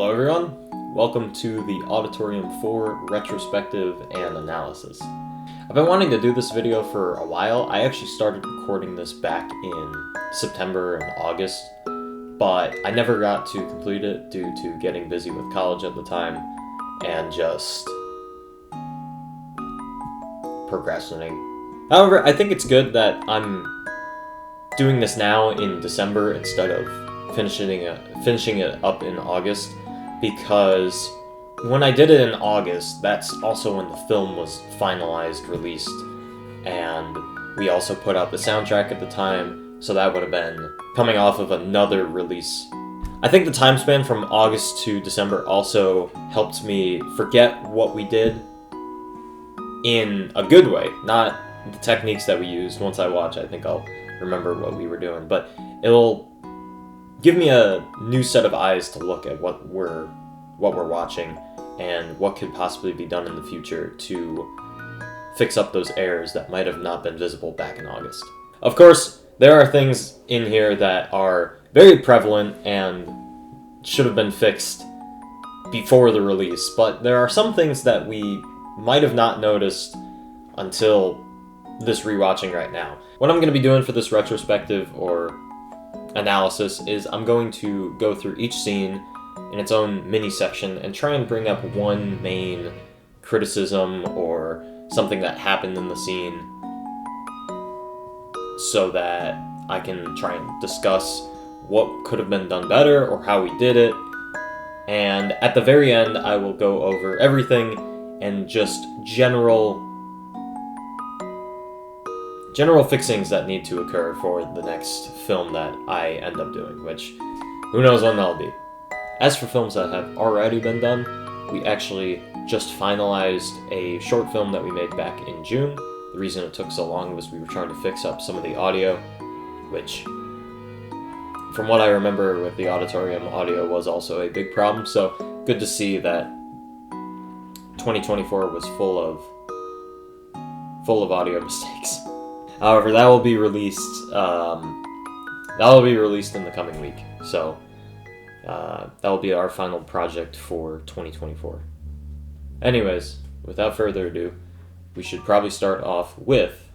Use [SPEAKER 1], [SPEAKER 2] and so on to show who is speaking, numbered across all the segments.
[SPEAKER 1] Hello everyone, welcome to the Auditorium 4 Retrospective and Analysis. I've been wanting to do this video for a while. I actually started recording this back in September and August, but I never got to complete it due to getting busy with college at the time and just procrastinating. However, I think it's good that I'm doing this now in December instead of finishing it up in August, because when I did it in August, that's also when the film was finalized, released, and we also put out the soundtrack at the time, so that would have been coming off of another release. I think the time span from August to December also helped me forget what we did in a good way, not the techniques that we used. Once I watch, I think I'll remember what we were doing, but it'll give me a new set of eyes to look at what we're watching and what could possibly be done in the future to fix up those errors that might have not been visible back in August. Of course, there are things in here that are very prevalent and should have been fixed before the release, but there are some things that we might have not noticed until this rewatching right now. What I'm going to be doing for this retrospective or analysis is I'm going to go through each scene in its own mini section and try and bring up one main criticism or something that happened in the scene so that I can try and discuss what could have been done better or how we did it. And at the very end, I will go over everything and just general fixings that need to occur for the next film that I end up doing, which who knows when that'll be. As for films that have already been done, we actually just finalized a short film that we made back in June. The reason it took so long was we were trying to fix up some of the audio, which, from what I remember with the Auditorium, audio was also a big problem, so good to see that 2024 was full of audio mistakes. However, that will be released. That will be released in the coming week. So that will be our final project for 2024. Anyways, without further ado, we should probably start off with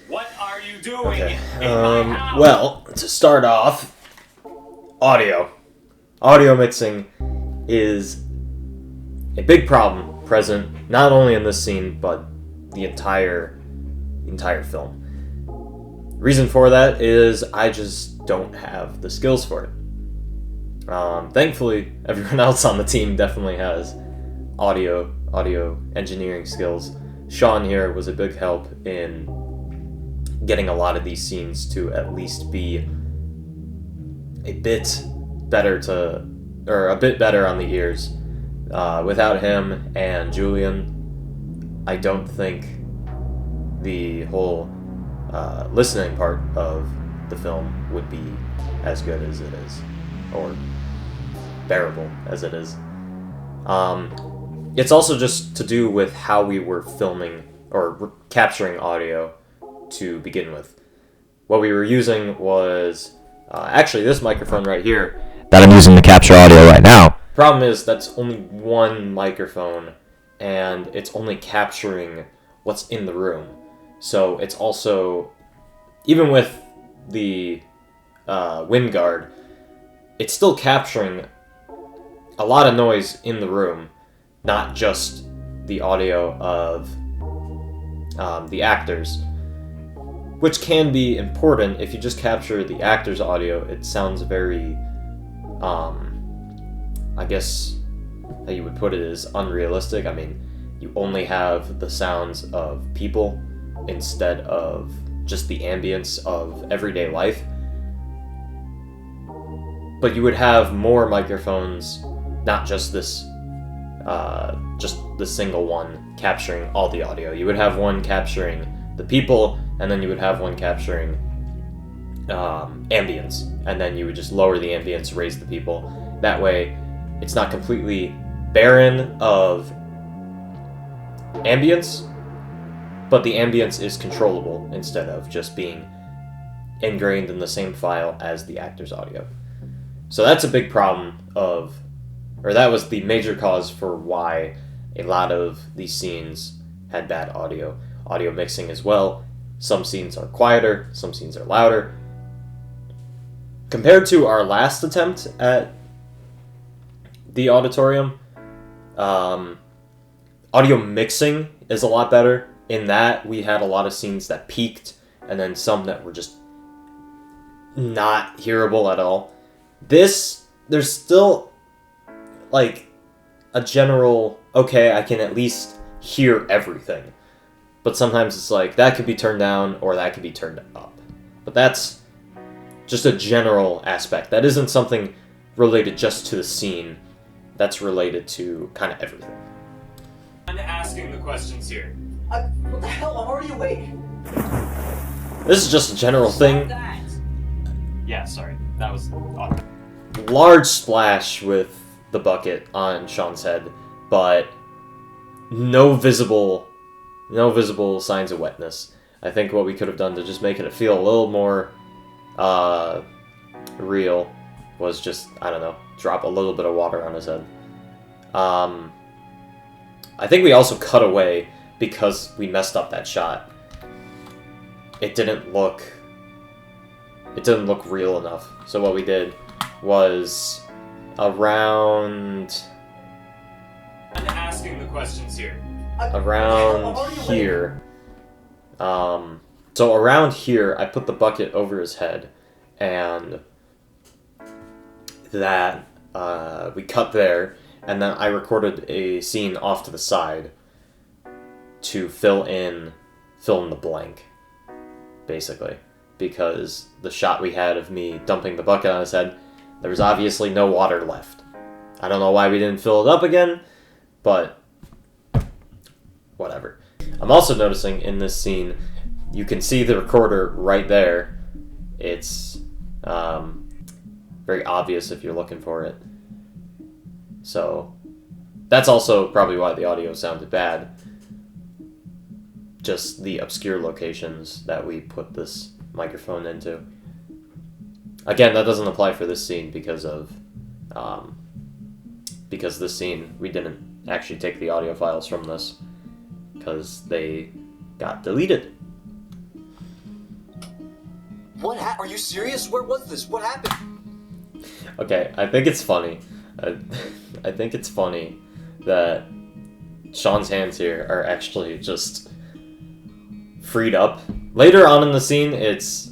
[SPEAKER 2] What are you doing?
[SPEAKER 1] Okay.
[SPEAKER 2] In my house?
[SPEAKER 1] Well, to start off, audio. Audio mixing is a big problem present not only in this scene but the entire film. Reason for that is I just don't have the skills for it. Thankfully, everyone else on the team definitely has audio engineering skills. Sean here was a big help in getting a lot of these scenes to at least be a bit better on the ears. Without him and Julian, I don't think the whole listening part of the film would be as good as it is, or bearable as it is. It's also just to do with how we were filming or capturing audio to begin with. What we were using was actually this microphone right here that I'm using to capture audio right now. Problem is that's only one microphone and it's only capturing what's in the room. So it's also, even with the wind guard, it's still capturing a lot of noise in the room, not just the audio of the actors, which can be important. If you just capture the actors' audio, it sounds very, I guess how you would put it is unrealistic. I mean, you only have the sounds of people instead of just the ambience of everyday life. But you would have more microphones, not just this just the single one capturing all the audio. You would have one capturing the people, and then you would have one capturing ambience, and then you would just lower the ambience, raise the people. That way, it's not completely barren of ambience, but the ambience is controllable instead of just being ingrained in the same file as the actor's audio. So that's a big problem that was the major cause for why a lot of these scenes had bad audio mixing as well. Some scenes are quieter, some scenes are louder. Compared to our last attempt at the auditorium, audio mixing is a lot better. In that, we had a lot of scenes that peaked, and then some that were just not hearable at all. There's still, like, a general, okay, I can at least hear everything. But sometimes it's like, that could be turned down, or that could be turned up. But that's just a general aspect. That isn't something related just to the scene. That's related to kind of everything.
[SPEAKER 2] I'm asking the questions here.
[SPEAKER 3] What the hell? I'm already awake.
[SPEAKER 1] This is just a general thing.
[SPEAKER 3] That.
[SPEAKER 2] Yeah, sorry. That was odd.
[SPEAKER 1] Large splash with the bucket on Sean's head, but no visible signs of wetness. I think what we could have done to just make it feel a little more real was just, I don't know, drop a little bit of water on his head. I think we also cut away because we messed up that shot. It didn't look real enough. So what we did was around
[SPEAKER 2] I'm asking the questions here.
[SPEAKER 1] around here. So around here, I put the bucket over his head, and that we cut there, and then I recorded a scene off to the side to fill in the blank, basically, because the shot we had of me dumping the bucket on his head, there was obviously no water left. I don't know why we didn't fill it up again, but whatever. I'm also noticing in this scene, you can see the recorder right there. It's very obvious if you're looking for it. So that's also probably why the audio sounded bad. Just the obscure locations that we put this microphone into. Again, that doesn't apply for this scene because this scene, we didn't actually take the audio files from this because they got deleted.
[SPEAKER 3] Are you serious? Where was this? What happened?
[SPEAKER 1] Okay, I think it's funny. I think it's funny that Sean's hands here are actually just freed up. Later on in the scene, it's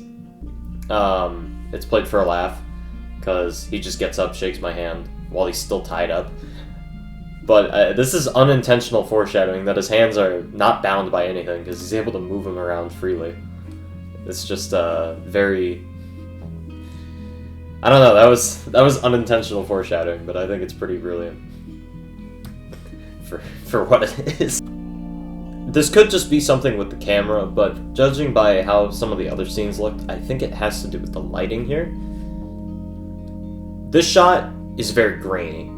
[SPEAKER 1] played for a laugh because he just gets up, shakes my hand while he's still tied up. But this is unintentional foreshadowing that his hands are not bound by anything because he's able to move them around freely. It's just very... I don't know, that was unintentional foreshadowing, but I think it's pretty brilliant for what it is. This could just be something with the camera, but judging by how some of the other scenes looked, I think it has to do with the lighting here. This shot is very grainy,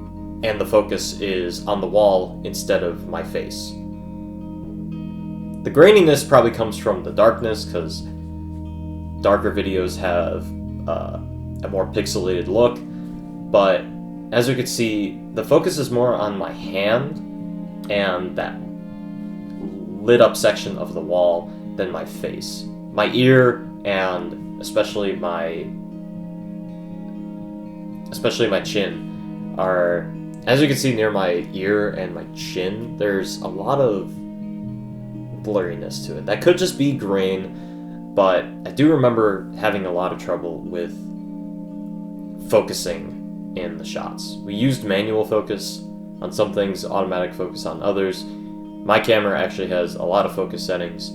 [SPEAKER 1] and the focus is on the wall instead of my face. The graininess probably comes from the darkness, because darker videos have a more pixelated look, but as you can see, the focus is more on my hand and that lit up section of the wall than my face. My ear and especially my chin are, as you can see near my ear and my chin, there's a lot of blurriness to it. That could just be grain, but I do remember having a lot of trouble with focusing in the shots. We used manual focus on some things, automatic focus on others. My camera actually has a lot of focus settings.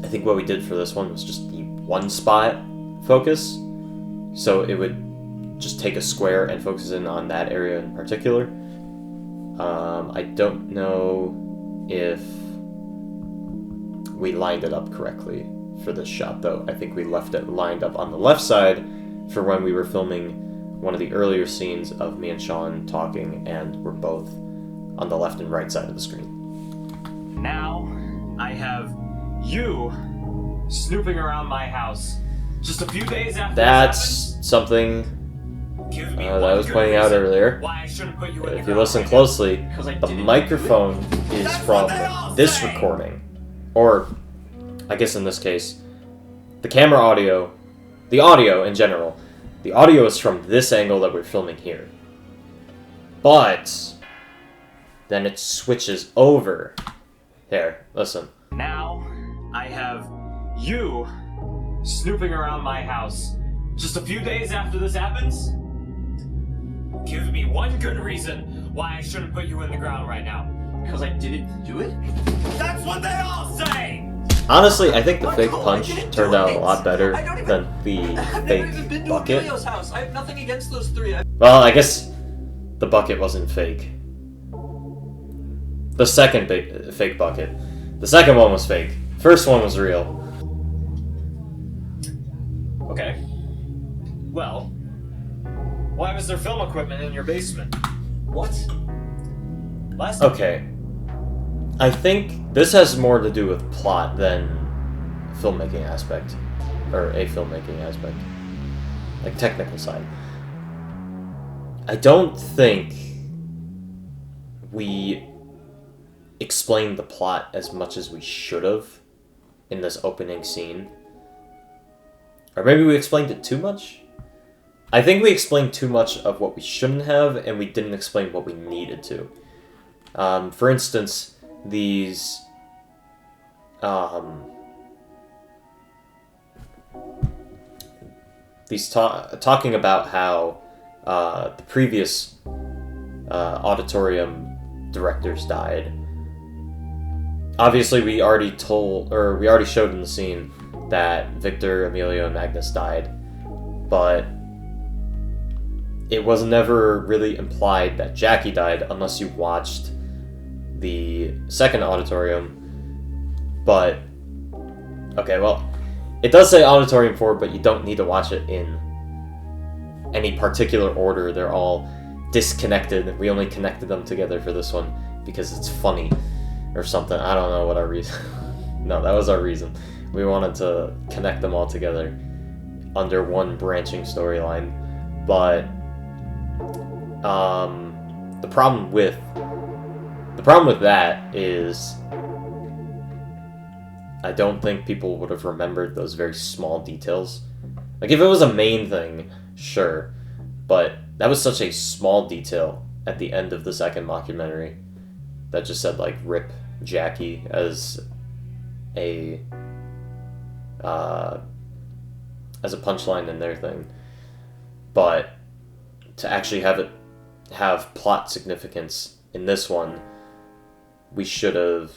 [SPEAKER 1] I think what we did for this one was just the one spot focus. So it would just take a square and focus in on that area in particular. I don't know if we lined it up correctly for this shot, though. I think we left it lined up on the left side for when we were filming one of the earlier scenes of me and Sean talking, and we're both on the left and right side of the screen.
[SPEAKER 2] Now, I have you snooping around my house just a few days after
[SPEAKER 1] That's something
[SPEAKER 2] Give me
[SPEAKER 1] that I
[SPEAKER 2] one
[SPEAKER 1] was
[SPEAKER 2] good
[SPEAKER 1] pointing out
[SPEAKER 2] reason
[SPEAKER 1] earlier.
[SPEAKER 2] why I shouldn't put you in
[SPEAKER 1] If
[SPEAKER 2] the
[SPEAKER 1] you listen
[SPEAKER 2] ground
[SPEAKER 1] closely,
[SPEAKER 2] Because I
[SPEAKER 1] the
[SPEAKER 2] didn't
[SPEAKER 1] microphone is
[SPEAKER 2] That's
[SPEAKER 1] from
[SPEAKER 2] what they all
[SPEAKER 1] this
[SPEAKER 2] say.
[SPEAKER 1] recording. Or, I guess in this case, the camera audio, the audio in general. The audio is from this angle that we're filming here. But then it switches over. Here, listen.
[SPEAKER 2] Now, I have you snooping around my house just a few days after this happens. Give me one good reason why I shouldn't put you in the ground right now.
[SPEAKER 3] Because I didn't do it?
[SPEAKER 2] That's what they all say!
[SPEAKER 1] Honestly, I think the fake
[SPEAKER 3] Michael,
[SPEAKER 1] punch
[SPEAKER 3] I didn't
[SPEAKER 1] turned
[SPEAKER 3] do
[SPEAKER 1] out a
[SPEAKER 3] it.
[SPEAKER 1] lot better
[SPEAKER 3] I don't even-
[SPEAKER 1] than the
[SPEAKER 3] I've never
[SPEAKER 1] fake
[SPEAKER 3] even been to
[SPEAKER 1] bucket.
[SPEAKER 3] Emilio's house. I have nothing against those three.
[SPEAKER 1] Well, I guess the bucket wasn't fake. The second fake bucket. The second one was fake. First one was real.
[SPEAKER 2] Okay. Well, why was there film equipment in your basement?
[SPEAKER 3] What?
[SPEAKER 2] Last
[SPEAKER 1] Okay. I think this has more to do with plot than filmmaking aspect. Or a filmmaking aspect. Like, technical side. I don't think we explained the plot as much as we should have in this opening scene. Or maybe we explained it too much? I think we explained too much of what we shouldn't have, and we didn't explain what we needed to. For instance, these talking about how the previous auditorium directors died. Obviously, we already showed in the scene that Victor, Emilio, and Magnus died, but it was never really implied that Jackie died unless you watched the second auditorium. But okay, well, it does say Auditorium 4, but you don't need to watch it in any particular order. They're all disconnected. We only connected them together for this one because it's funny or something. I don't know what our reason. No, that was our reason. We wanted to connect them all together under one branching storyline. But the problem with that is I don't think people would have remembered those very small details. Like, if it was a main thing, sure. But that was such a small detail at the end of the second mockumentary that just said, like, rip Jackie as a punchline in their thing. But to actually have plot significance in this one, we should have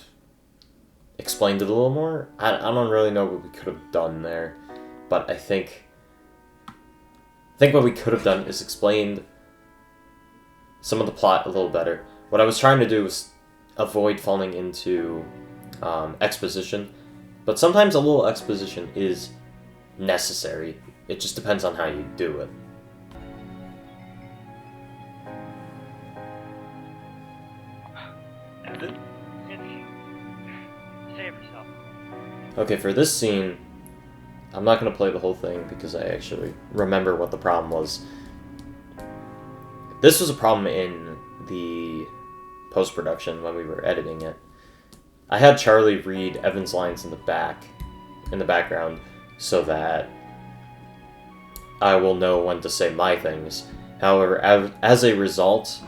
[SPEAKER 1] explained it a little more. I don't really know what we could have done there, but I think what we could have done is explained some of the plot a little better. What I was trying to do was avoid falling into exposition, but sometimes a little exposition is necessary. It just depends on how you do it.
[SPEAKER 4] Evan? Save yourself.
[SPEAKER 1] Okay, for this scene, I'm not going to play the whole thing because I actually remember what the problem was. This was a problem in the post-production when we were editing it. I had Charlie read Evan's lines in the background, so that I will know when to say my things. However, as a result,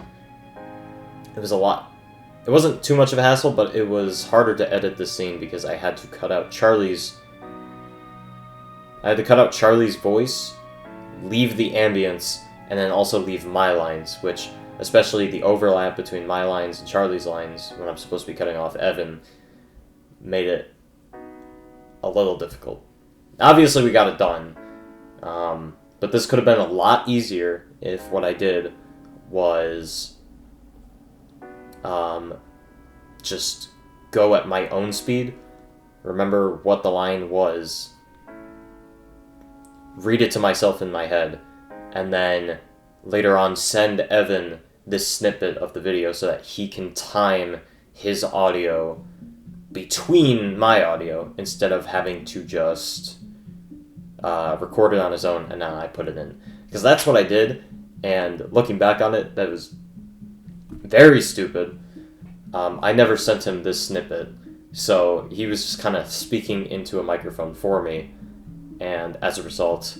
[SPEAKER 1] it was a lot. It wasn't too much of a hassle, but it was harder to edit this scene because I had to cut out Charlie's voice, leave the ambience, and then also leave my lines, which, especially the overlap between my lines and Charlie's lines, when I'm supposed to be cutting off Evan, made it a little difficult. Obviously, we got it done, but this could have been a lot easier if what I did was just go at my own speed remember what the line was, read it to myself in my head, and then later on send Evan this snippet of the video so that he can time his audio between my audio instead of having to just record it on his own and then I put it in. Because that's what I did, and looking back on it, that was very stupid. I never sent him this snippet, so he was just kind of speaking into a microphone for me, and as a result,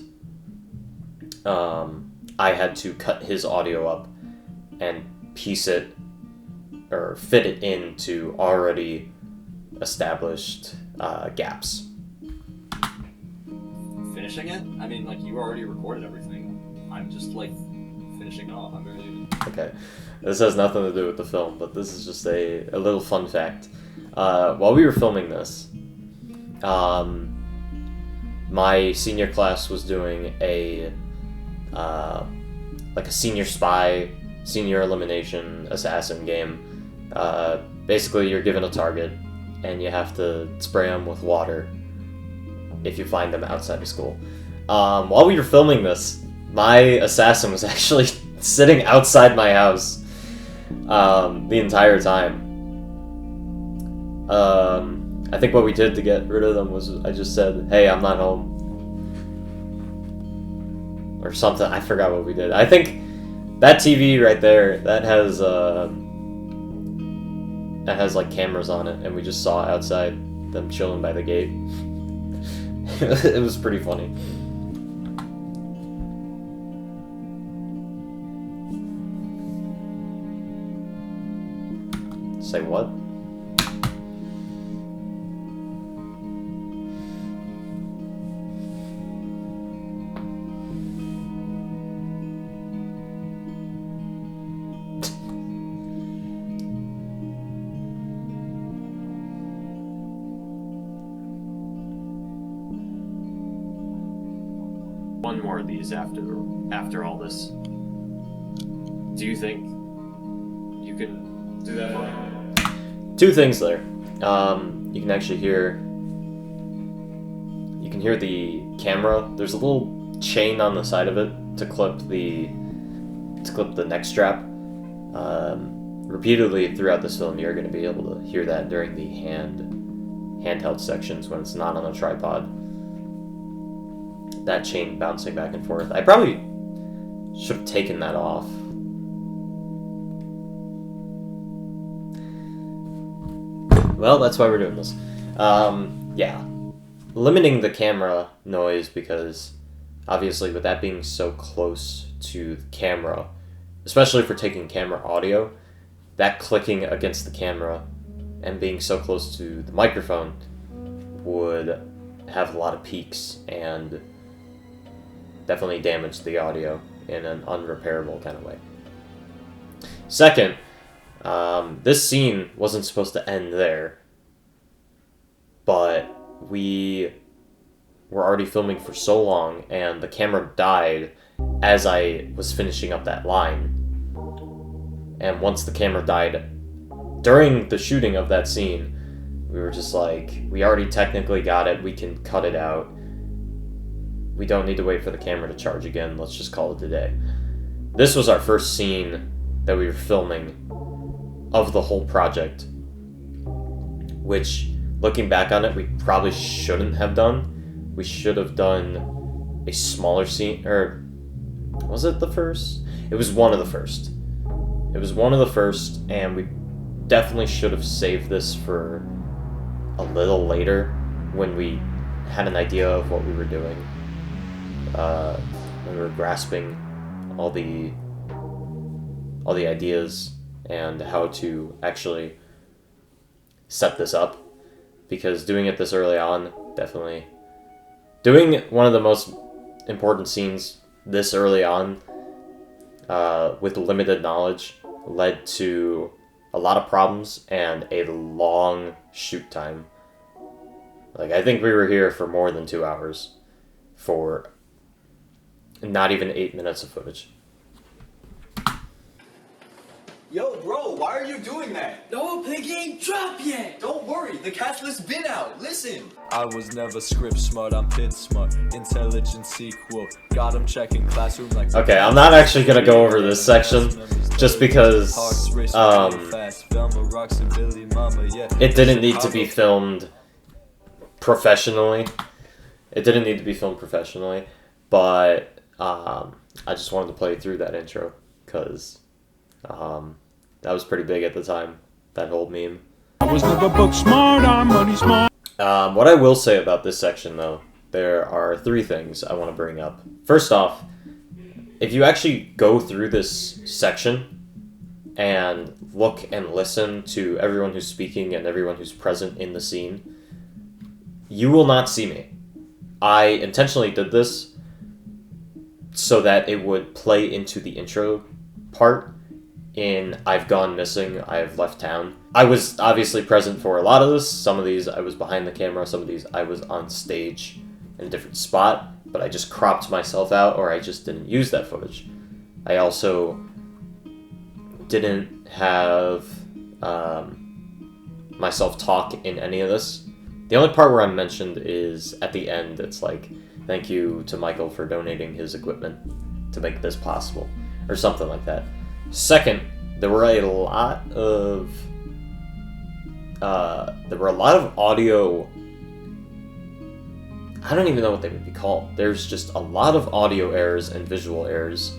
[SPEAKER 1] I had to cut his audio up and piece it or fit it into already established gaps.
[SPEAKER 4] Finishing it? I mean, like, you already recorded everything. I'm just, like, finishing off. I'm very...
[SPEAKER 1] Okay. This has nothing to do with the film, but this is just a little fun fact. While we were filming this, my senior class was doing a senior spy, senior elimination assassin game. Basically, you're given a target, and you have to spray them with water if you find them outside of school. While we were filming this, my assassin was actually sitting outside my house the entire time. I think what we did to get rid of them was I just said, "Hey, I'm not home," or something. I forgot what we did. I think that TV right there, that has like cameras on it, and we just saw outside them chilling by the gate. It was pretty funny. Say what?
[SPEAKER 2] One more of these after all this. Do you think you can do that for me?
[SPEAKER 1] Two things there. You can actually hear the camera. There's a little chain on the side of it to clip the neck strap. Repeatedly throughout this film, you're going to be able to hear that during the handheld sections when it's not on a tripod. That chain bouncing back and forth. I probably should have taken that off. Well, that's why we're doing this. Yeah. Limiting the camera noise, because obviously with that being so close to the camera, especially for taking camera audio, that clicking against the camera and being so close to the microphone would have a lot of peaks and definitely damage the audio in an unrepairable kind of way. Second, this scene wasn't supposed to end there, but we were already filming for so long, and the camera died as I was finishing up that line. And once the camera died during the shooting of that scene, we were just like, we already technically got it, we can cut it out. We don't need to wait for the camera to charge again, let's just call it a day. This was our first scene that we were filming of the whole project, which, looking back on it, we probably shouldn't have done. We should have done a smaller scene, or was it the first? It was one of the first. It was one of the first, and we definitely should have saved this for a little later when we had an idea of what we were doing. We were grasping all the ideas and how to actually set this up, because doing it this early on, definitely doing one of the most important scenes this early on with limited knowledge led to a lot of problems and a long shoot time. Like, I think we were here for more than 2 hours for not even 8 minutes of footage.
[SPEAKER 3] Yo, bro, why are you doing that?
[SPEAKER 5] No, Piggy ain't dropped yet.
[SPEAKER 3] Don't worry, the cast list's been out. Listen.
[SPEAKER 6] I was never script smart, I'm pin smart. Intelligent sequel. Got him checking classroom like.
[SPEAKER 1] Okay, I'm not actually gonna go over this section just because it didn't need to be filmed professionally. It didn't need to be filmed professionally, but I just wanted to play through that intro because that was pretty big at the time, that whole meme.
[SPEAKER 7] I was never book smart, I'm money smart.
[SPEAKER 1] What I will say about this section, though, there are 3 things I want to bring up. First off, if you actually go through this section and look and listen to everyone who's speaking and everyone who's present in the scene, you will not see me. I intentionally did this so that it would play into the intro part in I've Gone Missing, I've Left Town. I was obviously present for a lot of this. Some of these I was behind the camera, some of these I was on stage in a different spot, but I just cropped myself out or I just didn't use that footage. I also didn't have myself talk in any of this. The only part where I'm mentioned is at the end. It's like, thank you to Michael for donating his equipment to make this possible, or something like that. Second, there were a lot of audio. I don't even know what they would be called. There's just a lot of audio errors and visual errors.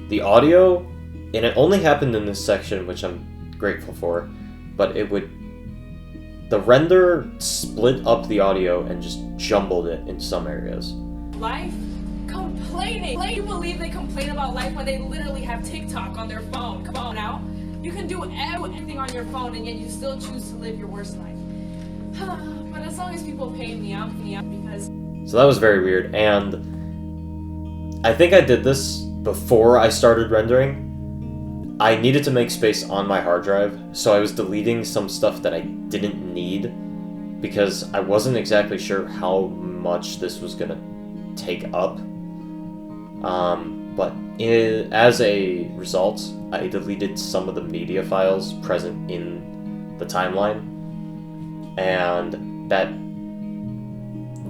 [SPEAKER 1] The audio, and it only happened in this section, which I'm grateful for, but the render split up the audio and just jumbled it in some areas.
[SPEAKER 8] Life? Complaining. Can you believe they complain about life when they literally have TikTok on their phone? Come on now. You can do everything on your phone and yet you still choose to live your worst life. But as long as people pay me, I'm because...
[SPEAKER 1] So that was very weird, and I think I did this before I started rendering. I needed to make space on my hard drive, so I was deleting some stuff that I didn't need because I wasn't exactly sure how much this was going to take up. But as a result, I deleted some of the media files present in the timeline, and that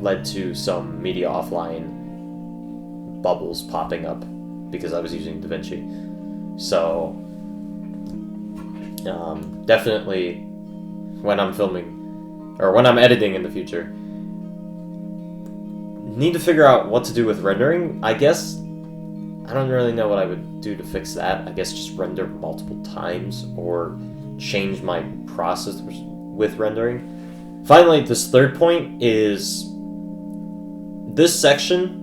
[SPEAKER 1] led to some media offline bubbles popping up because I was using DaVinci. So, definitely when I'm filming, or when I'm editing in the future, need to figure out what to do with rendering. I guess, I don't really know what I would do to fix that. I guess just render multiple times, or change my process with rendering. Finally, this third point is this section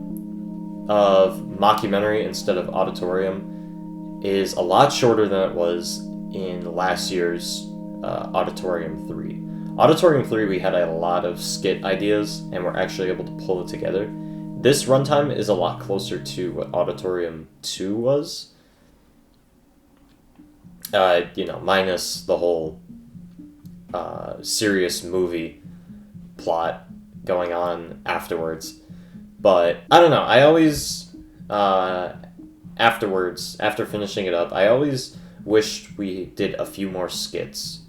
[SPEAKER 1] of mockumentary instead of auditorium is a lot shorter than it was in last year's Auditorium 3. Auditorium 3, we had a lot of skit ideas, and we're actually able to pull it together. This runtime is a lot closer to what Auditorium 2 was. Minus the whole serious movie plot going on afterwards. But, I don't know, I always... afterwards, after finishing it up, I always wished we did a few more skits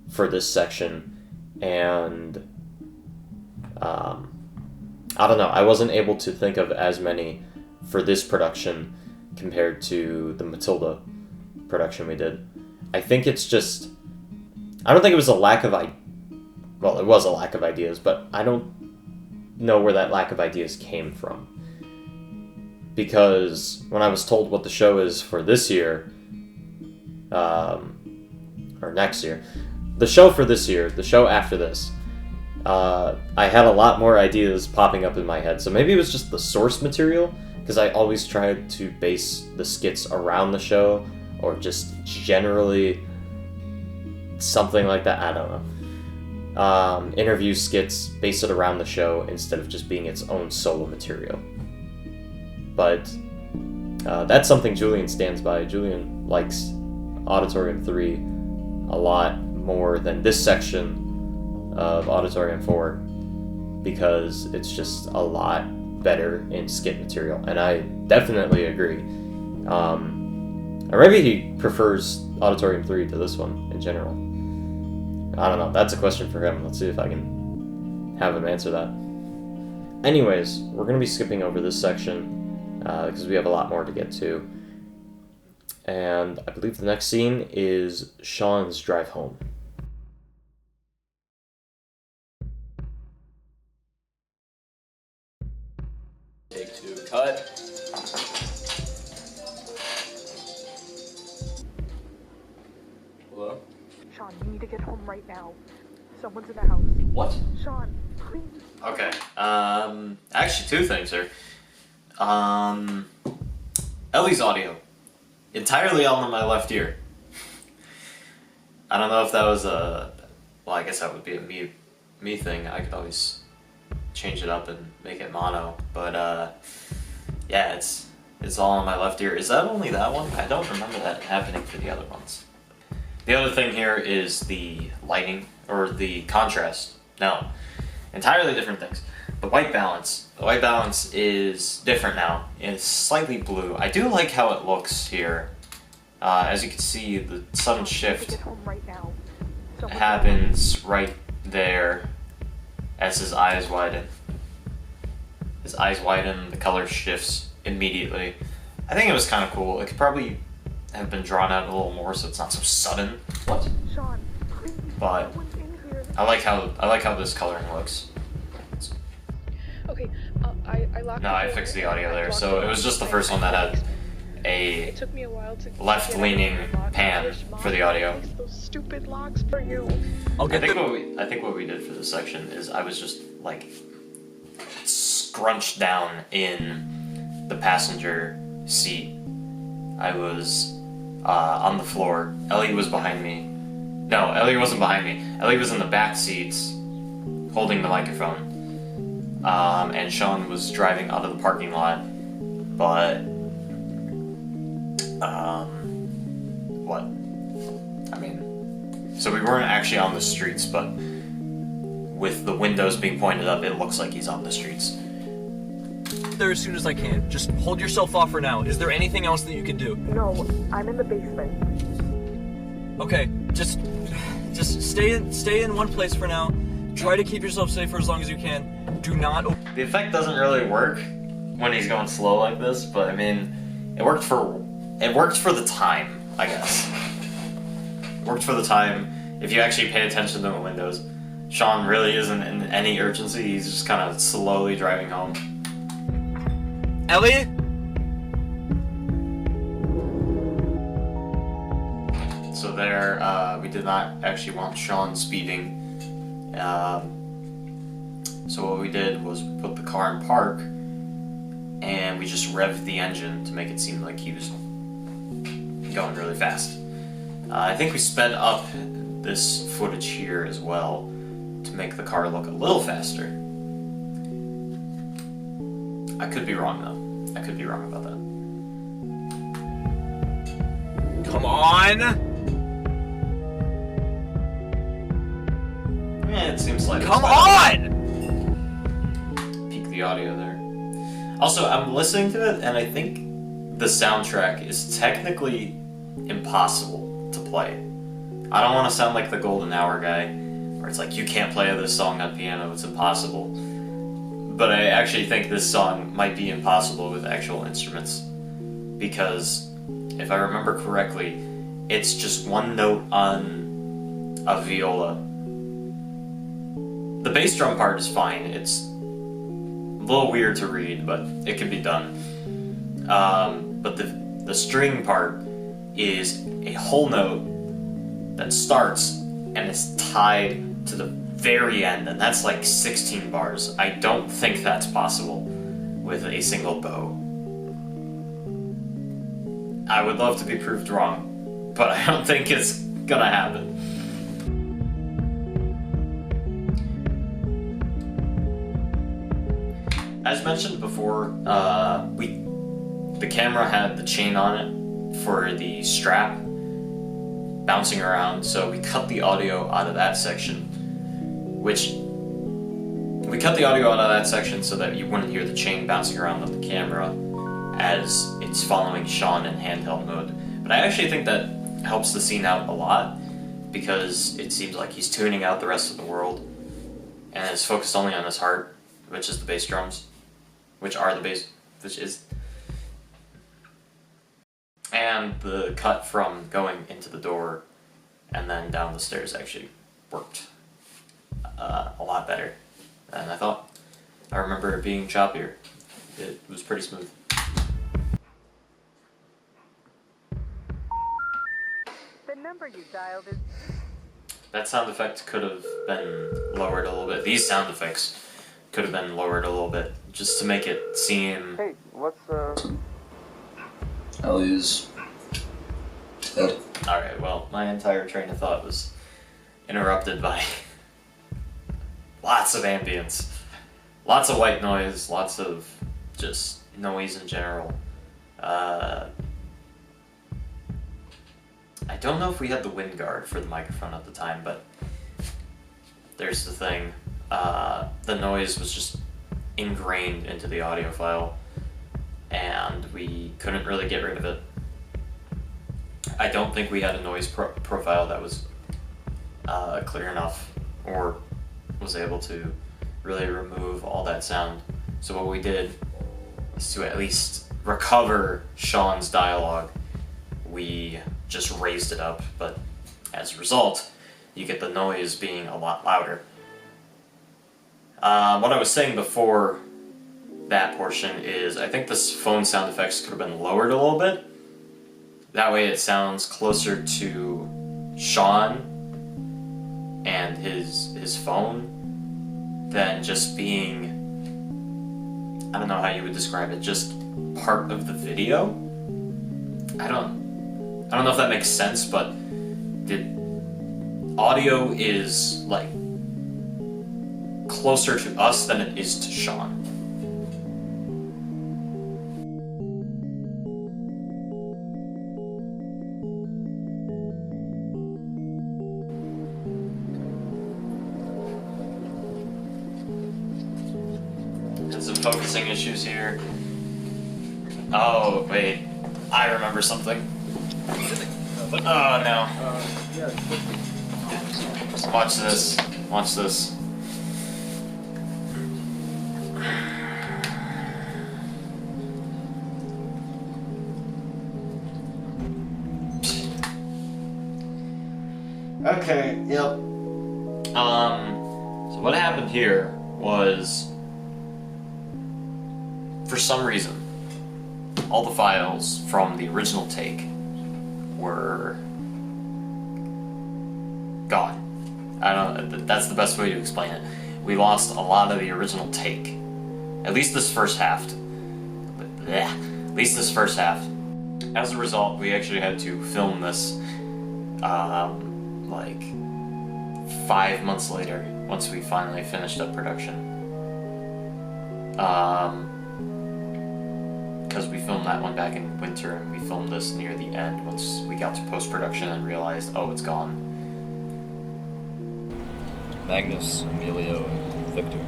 [SPEAKER 1] for this section, and I don't know, I wasn't able to think of as many for this production compared to the Matilda production we did. I think it's just, I don't think it was a lack of well, it was a lack of ideas, but I don't know where that lack of ideas came from. Because when I was told what the show is for this year, or next year, the show for this year, the show after this, I had a lot more ideas popping up in my head. So maybe it was just the source material, because I always tried to base the skits around the show, or just generally something like that, I don't know. Interview skits, base it around the show instead of just being its own solo material. But that's something Julian stands by. Julian likes Auditorium 3 a lot more than this section of Auditorium 4 because it's just a lot better in skit material, and I definitely agree. Or maybe he prefers Auditorium 3 to this one in general. I don't know. That's a question for him. Let's see if I can have him answer that. Anyways, we're going to be skipping over this section because we have a lot more to get to. And I believe the next scene is Sean's drive home.
[SPEAKER 4] Take 2, cut. Hello?
[SPEAKER 9] Sean, you need to get home right now. Someone's in the house.
[SPEAKER 4] What?
[SPEAKER 9] Sean, please.
[SPEAKER 1] Okay. Actually, two things here. Ellie's audio. Entirely on my left ear. I don't know if that was a... Well, I guess that would be a me thing. I could always change it up and make it mono. But, yeah, it's all on my left ear. Is that only that one? I don't remember that happening for the other ones. The other thing here is the lighting, or the contrast. No, entirely different things. The white balance. The white balance is different now. It's slightly blue. I do like how it looks here. As you can see, the sudden shift happens right there as his eyes widen. His eyes widen, the color shifts immediately. I think it was kind of cool. It could probably have been drawn out a little more so it's not so sudden. What?
[SPEAKER 9] Sean, please.
[SPEAKER 1] But I like how this coloring looks.
[SPEAKER 9] Okay, I locked.
[SPEAKER 1] No, I fixed the audio there, so it was just the first one that had a left-leaning pan for the audio.
[SPEAKER 9] Those stupid locks for you.
[SPEAKER 1] I think what we did for this section is I was just like scrunched down in the passenger seat. I was on the floor. Ellie was behind me. No, Ellie wasn't behind me. Ellie was in the back seats holding the microphone. And Sean was driving out of the parking lot. But what? I mean, so we weren't actually on the streets, but with the windows being pointed up, it looks like he's on the streets.
[SPEAKER 6] There as soon as I can. Just hold yourself off for now. Is there anything else that you can do?
[SPEAKER 9] No, I'm in the basement.
[SPEAKER 6] Okay, just stay in one place for now. Try to keep yourself safe for as long as you can. Do not.
[SPEAKER 1] The effect doesn't really work when he's going slow like this, but I mean, it worked for the time, I guess. It worked for the time. If you actually pay attention to the windows, Sean really isn't in any urgency. He's just kind of slowly driving home.
[SPEAKER 6] Ellie?
[SPEAKER 1] So there, we did not actually want Sean speeding. So what we did was put the car in park, and we just revved the engine to make it seem like he was going really fast. I think we sped up this footage here as well to make the car look a little faster. I could be wrong though. I could be wrong about that.
[SPEAKER 6] Come on!
[SPEAKER 1] Yeah, it seems like
[SPEAKER 6] Come on!
[SPEAKER 1] Peak the audio there. Also, I'm listening to it, and I think the soundtrack is technically impossible to play. I don't want to sound like the Golden Hour guy, where it's like, you can't play this song on piano, it's impossible. But I actually think this song might be impossible with actual instruments, because if I remember correctly, it's just one note on a viola. The bass drum part is fine. It's a little weird to read, but it can be done. But the string part is a whole note that starts and is tied to the very end, and that's like 16 bars. I don't think that's possible with a single bow. I would love to be proved wrong, but I don't think it's gonna happen. As mentioned before, the camera had the chain on it for the strap bouncing around, so we cut the audio out of that section. We cut the audio out of that section so that you wouldn't hear the chain bouncing around on the camera as it's following Sean in handheld mode. But But I actually think that helps the scene out a lot, because it seems like he's tuning out the rest of the world and is focused only on his heart, which is the bass drums, which is. And the cut from going into the door and then down the stairs actually worked a lot better than I thought. I remember it being choppier. It was pretty smooth.
[SPEAKER 9] The number you dialed is...
[SPEAKER 1] That sound effect could have been lowered a little bit. These sound effects could have been lowered a little bit, just to make it seem...
[SPEAKER 3] Hey, what's
[SPEAKER 4] Ellie's dead.
[SPEAKER 1] Alright, well, my entire train of thought was interrupted by lots of ambience. Lots of white noise, lots of just noise in general. I don't know if we had the wind guard for the microphone at the time, but there's the thing. The noise was just ingrained into the audio file, and we couldn't really get rid of it. I don't think we had a noise profile that was clear enough, or was able to really remove all that sound. So what we did is to at least recover Sean's dialogue, we just raised it up, but as a result, you get the noise being a lot louder. What I was saying before that portion is I think this phone sound effects could have been lowered a little bit. That way it sounds closer to Sean and his phone than just being, I don't know how you would describe it, just part of the video. I don't know if that makes sense, but the audio is like closer to us than it is to Sean. And some focusing issues here. Oh, wait. I remember something. Oh, no. Watch this. Watch this. Okay, yep. So what happened here was, for some reason, all the files from the original take were gone. That's the best way to explain it. We lost a lot of the original take. At least this first half. At least this first half. As a result, we actually had to film this like 5 months later, once we finally finished up production. Because we filmed that one back in winter, and we filmed this near the end once we got to post-production and realized, oh, it's gone.
[SPEAKER 4] Magnus, Emilio, and Victor.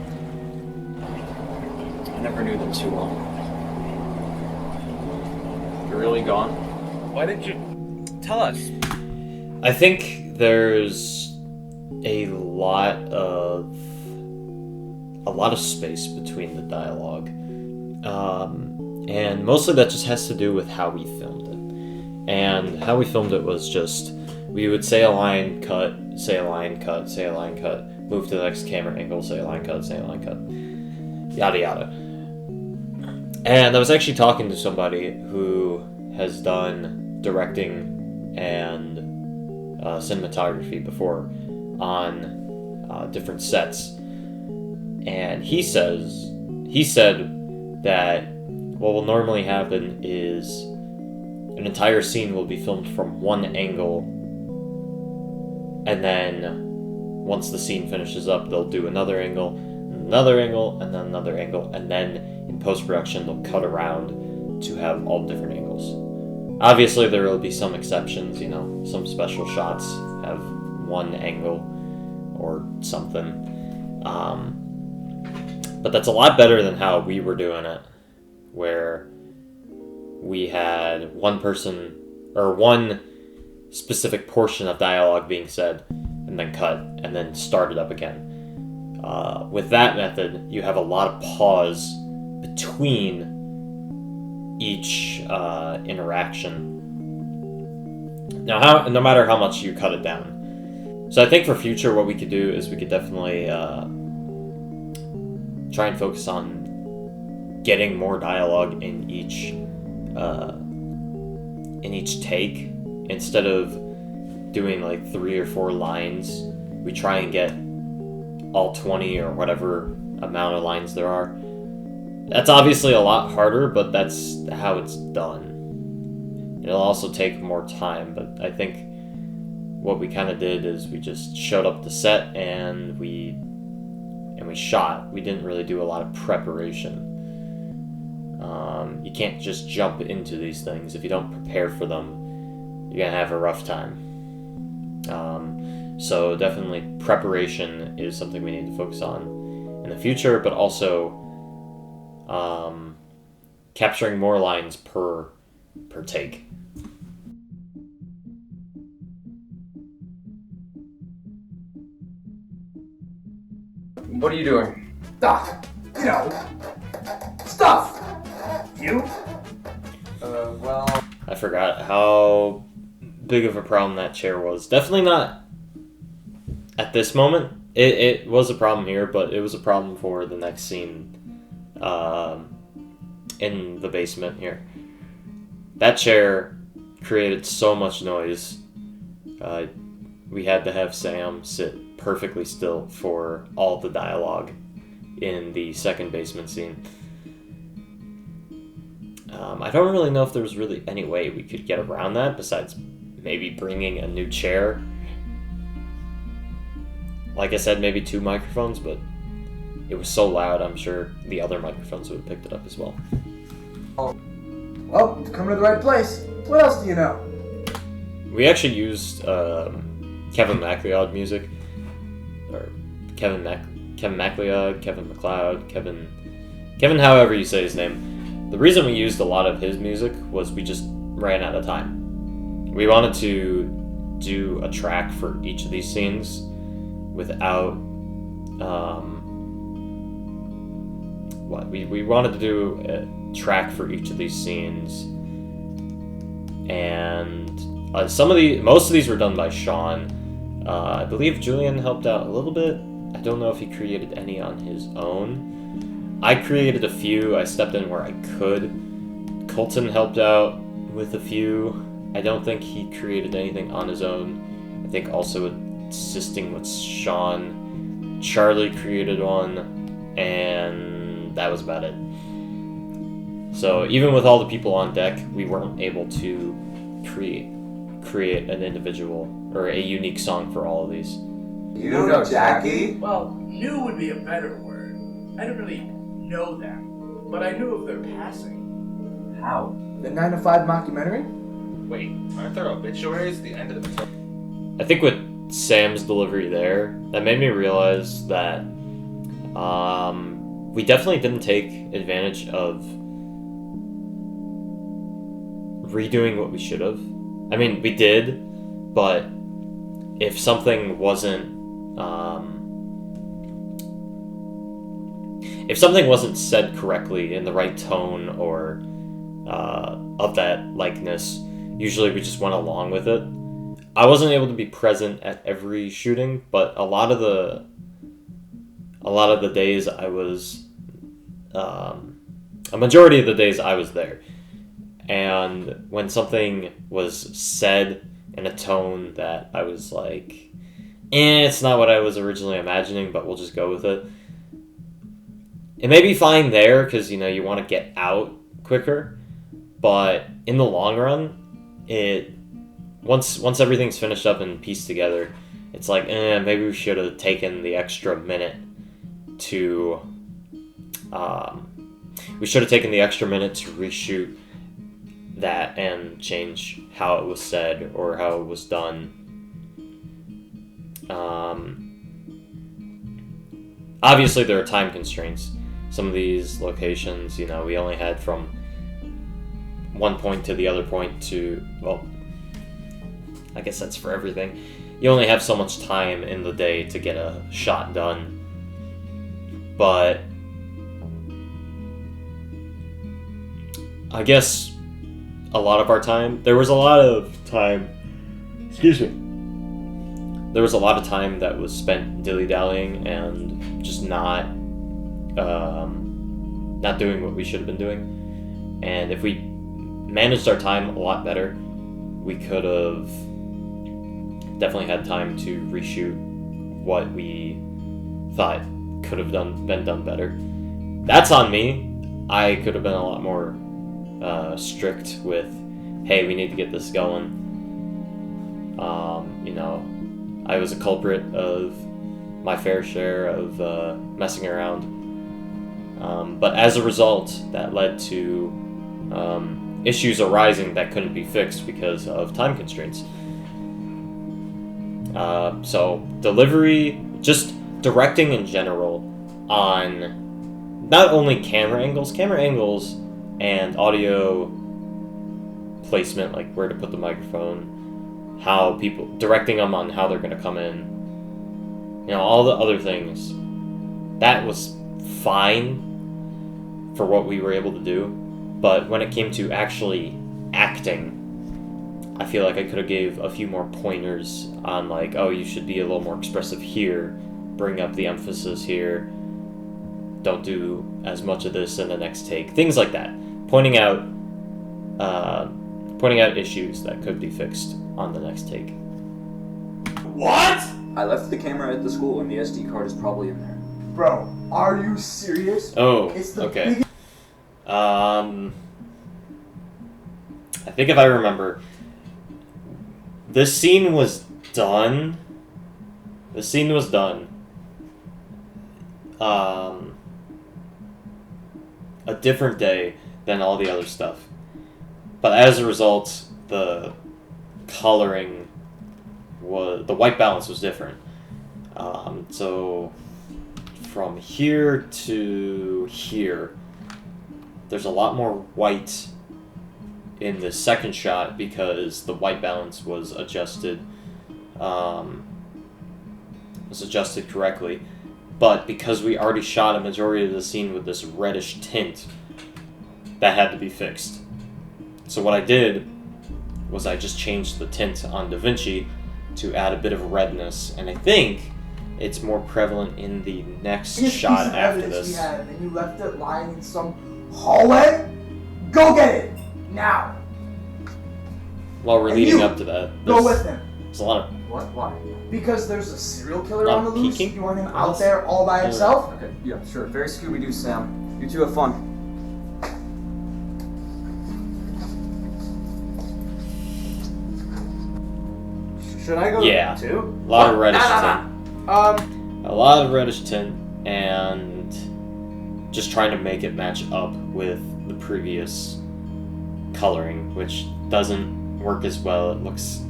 [SPEAKER 2] I never knew them too well. You're really gone?
[SPEAKER 6] Why didn't you tell us?
[SPEAKER 1] I think there's a lot of space between the dialogue. And mostly that just has to do with how we filmed it. And how we filmed it was just, we would say a line, cut, say a line, cut, say a line, cut, move to the next camera angle, say a line, cut, say a line, cut, yada yada. And I was actually talking to somebody who has done directing and cinematography before on different sets. And he said that what will normally happen is an entire scene will be filmed from one angle, and then once the scene finishes up, they'll do another angle, and then another angle, and then in post-production they'll cut around to have all different angles. Obviously there will be some exceptions, some special shots have one angle or something. But that's a lot better than how we were doing it, where we had one person or one specific portion of dialogue being said, and then cut, and then start it up again. With that method, you have a lot of pause between each interaction. Now, no matter how much you cut it down. So I think for future, what we could do is we could definitely try and focus on getting more dialogue in each take. Instead of doing like 3 or 4 lines, we try and get all 20 or whatever amount of lines there are. That's obviously a lot harder, but that's how it's done. It'll also take more time, but I think what we kind of did is we just showed up the set and we shot. We didn't really do a lot of preparation. You can't just jump into these things. If you don't prepare for them, you're gonna have a rough time. So definitely preparation is something we need to focus on in the future, but also capturing more lines per take.
[SPEAKER 3] What are you doing? Stuff. You know. Stuff. You? Well.
[SPEAKER 1] I forgot how big of a problem that chair was. Definitely not at this moment. It was a problem here, but it was a problem for the next scene in the basement here. That chair created so much noise. We had to have Sam sit perfectly still for all the dialogue in the second basement scene. I don't really know if there was really any way we could get around that besides maybe bringing a new chair. Like I said, maybe 2 microphones, but it was so loud, I'm sure the other microphones would have picked it up as well.
[SPEAKER 3] Well, coming to the right place. What else do you know?
[SPEAKER 1] We actually used Kevin MacLeod music, or Kevin MacLeod, Kevin MacLeod, Kevin however you say his name. The reason we used a lot of his music was we just ran out of time. We wanted to do a track for each of these scenes without we wanted to do a track for each of these scenes, and most of these were done by Sean. I believe Julian helped out a little bit. I don't know if he created any on his own. I created a few. I stepped in where I could. Colton helped out with a few. I don't think he created anything on his own. I think also assisting with Sean. Charlie created one, and that was about it. So even with all the people on deck, we weren't able to create an individual or a unique song for all of these.
[SPEAKER 3] You don't know Jackie?
[SPEAKER 5] Well, knew would be a better word. I didn't really know them, but I knew of their passing.
[SPEAKER 3] How? The 9 to 5 mockumentary?
[SPEAKER 10] Wait, aren't there obituaries at the end of the...
[SPEAKER 1] I think with Sam's delivery there, that made me realize that we definitely didn't take advantage of redoing what we should have. I mean, we did, but if something wasn't said correctly in the right tone or of that likeness, usually we just went along with it. I wasn't able to be present at every shooting, but a lot of the days I was, a majority of the days I was there. And when something was said in a tone that I was like, it's not what I was originally imagining, but we'll just go with it. It may be fine there because, you want to get out quicker, but in the long run, once everything's finished up and pieced together, it's like, maybe we should have taken the extra minute to reshoot that and change how it was said or how it was done. Obviously there are time constraints. Some of these locations, we only had from one point to the other point I guess that's for everything. You only have so much time in the day to get a shot done. But I guess a lot of our time, there was a lot of time that was spent dilly-dallying and just not doing what we should have been doing. And if we managed our time a lot better, we could have definitely had time to reshoot what we thought could have been done better. That's on me. I could have been a lot more strict with, hey, we need to get this going. I was a culprit of my fair share of messing around. But as a result, that led to issues arising that couldn't be fixed because of time constraints. So delivery, just directing in general on not only camera angles and audio placement, like where to put the microphone, how people, directing them on how they're going to come in, all the other things. That was fine for what we were able to do, but when it came to actually acting, I feel like I could have gave a few more pointers on like, oh, you should be a little more expressive here, bring up the emphasis here, don't do as much of this in the next take, things like that. Pointing out issues that could be fixed on the next take.
[SPEAKER 4] What? I left the camera at the school and the SD card is probably in there.
[SPEAKER 3] Bro, are you serious?
[SPEAKER 1] Oh,
[SPEAKER 3] It's the
[SPEAKER 1] okay.
[SPEAKER 3] biggest-
[SPEAKER 1] I think if I remember, this scene was done. A different day than all the other stuff. But as a result, the coloring the white balance was different. So from here to here, there's a lot more white in the second shot because the white balance was adjusted correctly. But because we already shot a majority of the scene with this reddish tint, that had to be fixed. So what I did was I just changed the tint on DaVinci to add a bit of redness, and I think it's more prevalent in the next
[SPEAKER 3] biggest
[SPEAKER 1] shot
[SPEAKER 3] piece of
[SPEAKER 1] after
[SPEAKER 3] evidence
[SPEAKER 1] this.
[SPEAKER 3] we had, and you left it lying in some hallway? Go get it! Now!
[SPEAKER 1] While we're
[SPEAKER 3] And
[SPEAKER 1] leading
[SPEAKER 3] you,
[SPEAKER 1] up to that,
[SPEAKER 3] Go with him.
[SPEAKER 1] there's a lot of
[SPEAKER 4] What? Why?
[SPEAKER 3] Because there's a serial killer
[SPEAKER 1] Not
[SPEAKER 3] on the loose.
[SPEAKER 1] peeking?
[SPEAKER 3] You want him out there all by himself?
[SPEAKER 4] Okay, yeah, sure. Very Scooby-Doo, Sam. You two have fun.
[SPEAKER 3] Should I go
[SPEAKER 1] Yeah.
[SPEAKER 3] too?
[SPEAKER 1] a lot of
[SPEAKER 3] What?
[SPEAKER 1] reddish
[SPEAKER 3] Nah,
[SPEAKER 1] tint.
[SPEAKER 3] nah, nah.
[SPEAKER 1] A lot of reddish tint, and just trying to make it match up with the previous coloring, which doesn't work as well. It looks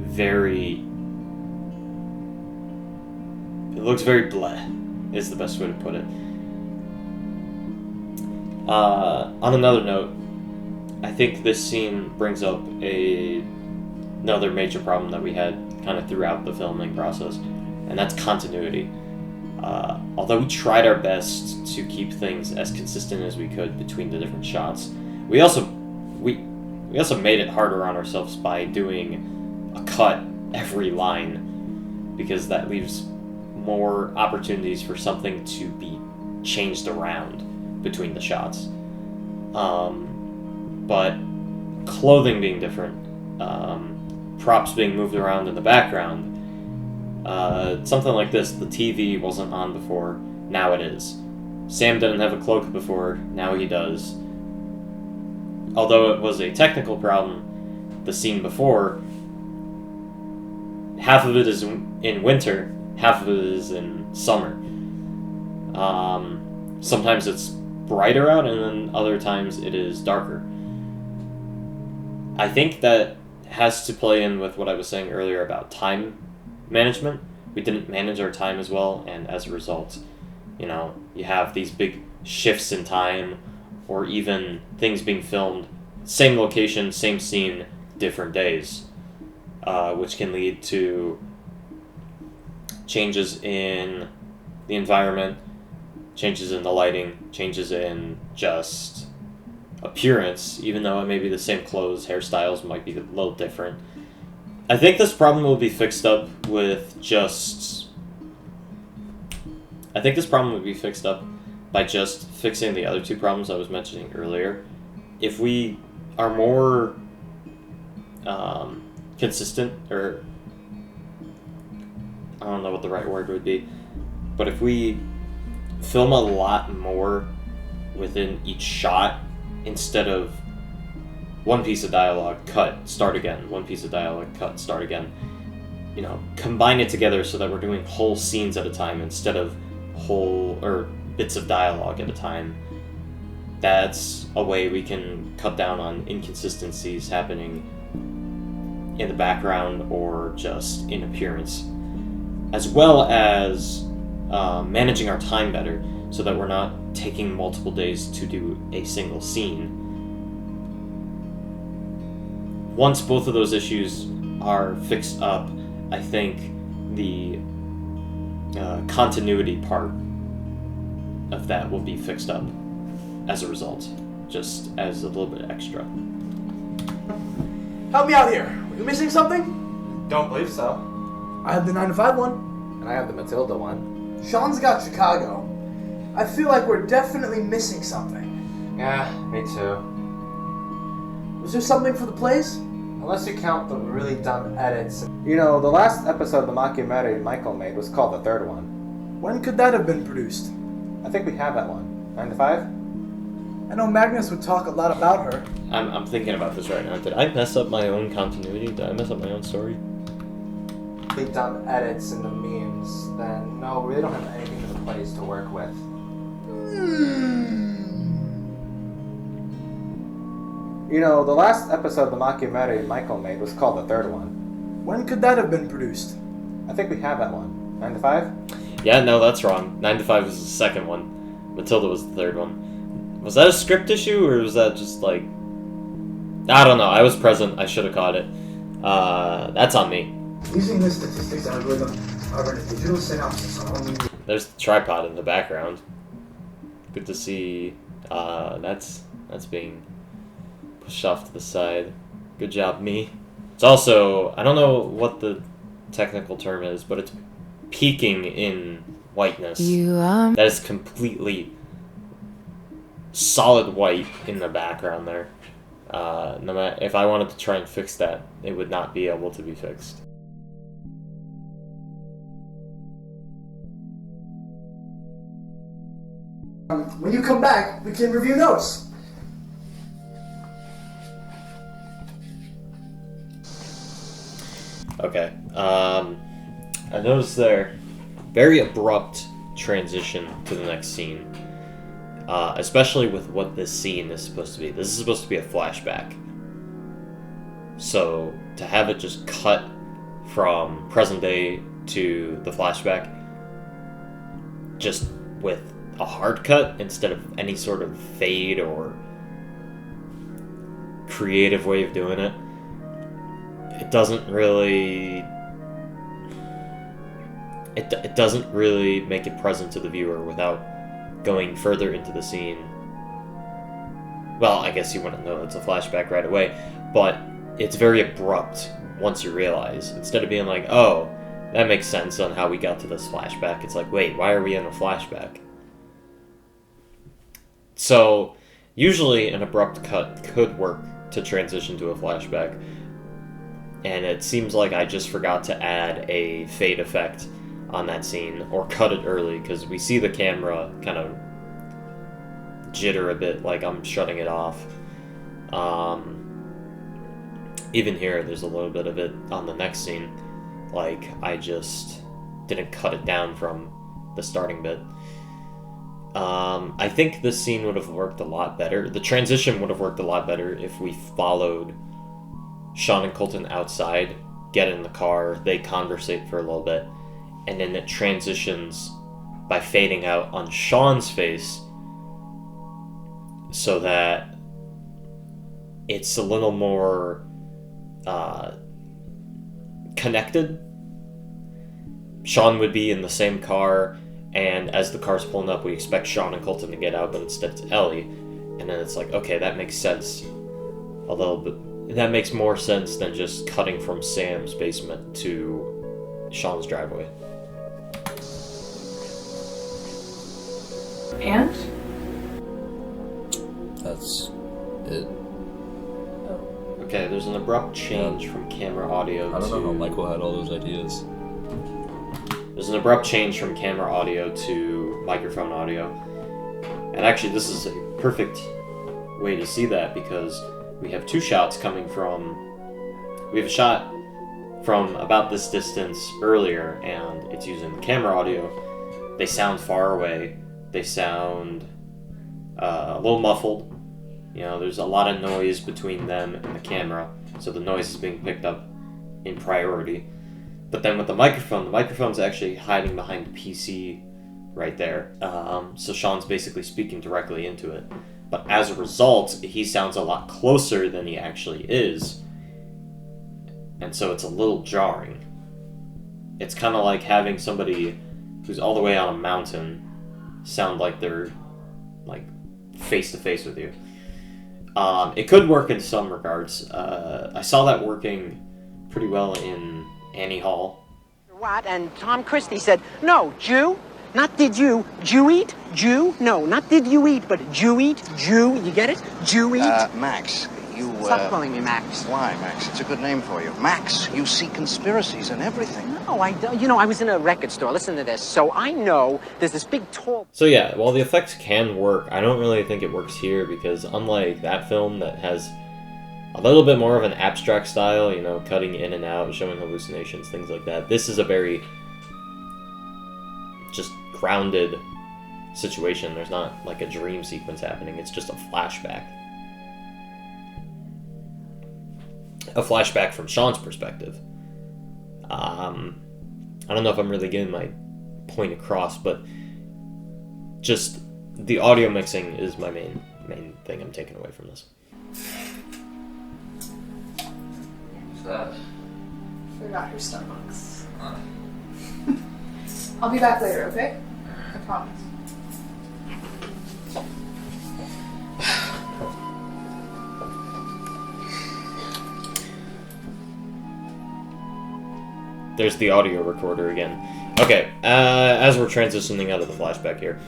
[SPEAKER 1] very bleh, is the best way to put it. On another note, I think this scene brings up another major problem that we had kind of throughout the filming process, and that's continuity. Although we tried our best to keep things as consistent as we could between the different shots, we also made it harder on ourselves by doing a cut every line, because that leaves more opportunities for something to be changed around between the shots. But clothing being different, props being moved around in the background, something like this, the TV wasn't on before, now it is. Sam didn't have a cloak before, now he does. Although it was a technical problem, the scene before, half of it is in winter, half of it is in summer. Sometimes it's brighter out, and then other times it is darker. I think that has to play in with what I was saying earlier about time management. We didn't manage our time as well, and as a result, you have these big shifts in time, or even things being filmed, same location, same scene, different days. which can lead to changes in the environment, changes in the lighting, changes in just appearance, even though it may be the same clothes, hairstyles might be a little different. I think this problem will be fixed up with just... I think this problem would be fixed up by just fixing the other two problems I was mentioning earlier. If we are more consistent, or I don't know what the right word would be, but if we film a lot more within each shot instead of one piece of dialogue, cut, start again, one piece of dialogue, cut, start again, you know, combine it together so that we're doing whole scenes at a time instead of whole or bits of dialogue at a time, that's a way we can cut down on inconsistencies happening in the background or just in appearance, as well as managing our time better so that we're not taking multiple days to do a single scene. Once both of those issues are fixed up, I think the continuity part of that will be fixed up as a result, just as a little bit extra.
[SPEAKER 3] Help me out here. Are you missing something?
[SPEAKER 10] Don't believe so.
[SPEAKER 3] I have the 9 to 5 one.
[SPEAKER 10] And I have the Matilda one.
[SPEAKER 3] Sean's got Chicago. I feel like we're definitely missing something.
[SPEAKER 10] Yeah, me too.
[SPEAKER 3] Was there something for the plays?
[SPEAKER 10] Unless you count the really dumb edits. You know, the last episode the mockumentary Michael made was called the third one.
[SPEAKER 3] When could that have been produced?
[SPEAKER 10] I think we have that one. 9 to 5?
[SPEAKER 3] I know Magnus would talk a lot about her.
[SPEAKER 1] I'm thinking about this right now. Did I mess up my own continuity? Did I mess up my own story?
[SPEAKER 10] Really dumb edits and the memes, then no, we really don't have anything in the plays to work with. You know, the last episode the mockumentary Michael made was called the third one.
[SPEAKER 3] When could that have been produced?
[SPEAKER 10] I think we have that one. 9 to 5?
[SPEAKER 1] Yeah, no, that's wrong. 9 to 5 was the second one. Matilda was the third one. Was that a script issue, or was that just like... I don't know. I was present. I should have caught it. That's on me.
[SPEAKER 3] Using the statistics algorithm, however, the digital synopsis on only...
[SPEAKER 1] There's the tripod in the background. Good to see. That's being pushed off to the side. Good job, me. It's also... I don't know what the technical term is, but it's peaking in whiteness. That is completely solid white in the background there. No matter, if I wanted to try and fix that, it would not be able to be fixed.
[SPEAKER 3] When you come back, we can review notes.
[SPEAKER 1] Okay. I noticed there, very abrupt transition to the next scene. Especially with what this scene is supposed to be. This is supposed to be a flashback. So, to have it just cut from present day to the flashback, just with a hard cut instead of any sort of fade or creative way of doing it, it doesn't really... It doesn't really make it present to the viewer without going further into the scene. Well, I guess you wouldn't know it's a flashback right away, but it's very abrupt once you realize. Instead of being like, oh, that makes sense on how we got to this flashback, it's like, wait, why are we in a flashback? So, usually an abrupt cut could work to transition to a flashback, and it seems like I just forgot to add a fade effect on that scene, or cut it early, because we see the camera kind of jitter a bit, like I'm shutting it off. Even here, there's a little bit of it on the next scene, like I just didn't cut it down from the starting bit. I think this scene would have worked a lot better. The transition would have worked a lot better if we followed Sean and Colton outside, get in the car, they conversate for a little bit, and then it transitions by fading out on Sean's face so that it's a little more connected. Sean would be in the same car, and as the car's pulling up, we expect Sean and Colton to get out, but instead it's Ellie. And then it's like, okay, that makes sense a little bit. That makes more sense than just cutting from Sam's basement to Sean's driveway.
[SPEAKER 8] And?
[SPEAKER 6] That's it.
[SPEAKER 1] Okay, there's an abrupt change from camera audio to...
[SPEAKER 6] I don't know how Michael had all those ideas.
[SPEAKER 1] There's an abrupt change from camera audio to microphone audio. And actually, this is a perfect way to see that, because we have two shots coming from... We have a shot from about this distance earlier, and it's using the camera audio. They sound far away. They sound a little muffled. You know, there's a lot of noise between them and the camera, so the noise is being picked up in priority. But then with the microphone's actually hiding behind the PC right there. So Sean's basically speaking directly into it. But as a result, he sounds a lot closer than he actually is. And so it's a little jarring. It's kind of like having somebody who's all the way on a mountain sound like they're like face to face with you. It could work in some regards. I saw that working pretty well in Annie Hall.
[SPEAKER 11] What? And Tom Christie said, no, Jew, not did you, Jew eat, Jew, no, not did you eat, but Jew eat, Jew, you get it? Jew eat?
[SPEAKER 12] Max, you,
[SPEAKER 11] Stop calling me Max.
[SPEAKER 12] Why, Max? It's a good name for you. Max, you see conspiracies and everything.
[SPEAKER 11] No, I don't. You know, I was in a record store. Listen to this. So I know there's this big tall...
[SPEAKER 1] So yeah, while the effects can work, I don't really think it works here, because unlike that film that has a little bit more of an abstract style, you know, cutting in and out, showing hallucinations, things like that, this is a very just grounded situation. There's not like a dream sequence happening, it's just a flashback. A flashback from Sean's perspective. I don't know if I'm really getting my point across, but just the audio mixing is my main thing I'm taking away from this.
[SPEAKER 6] What's that?
[SPEAKER 8] Forgot your Starbucks. I'll be back later, okay? I promise.
[SPEAKER 1] There's the audio recorder again. Okay, as we're transitioning out of the flashback here,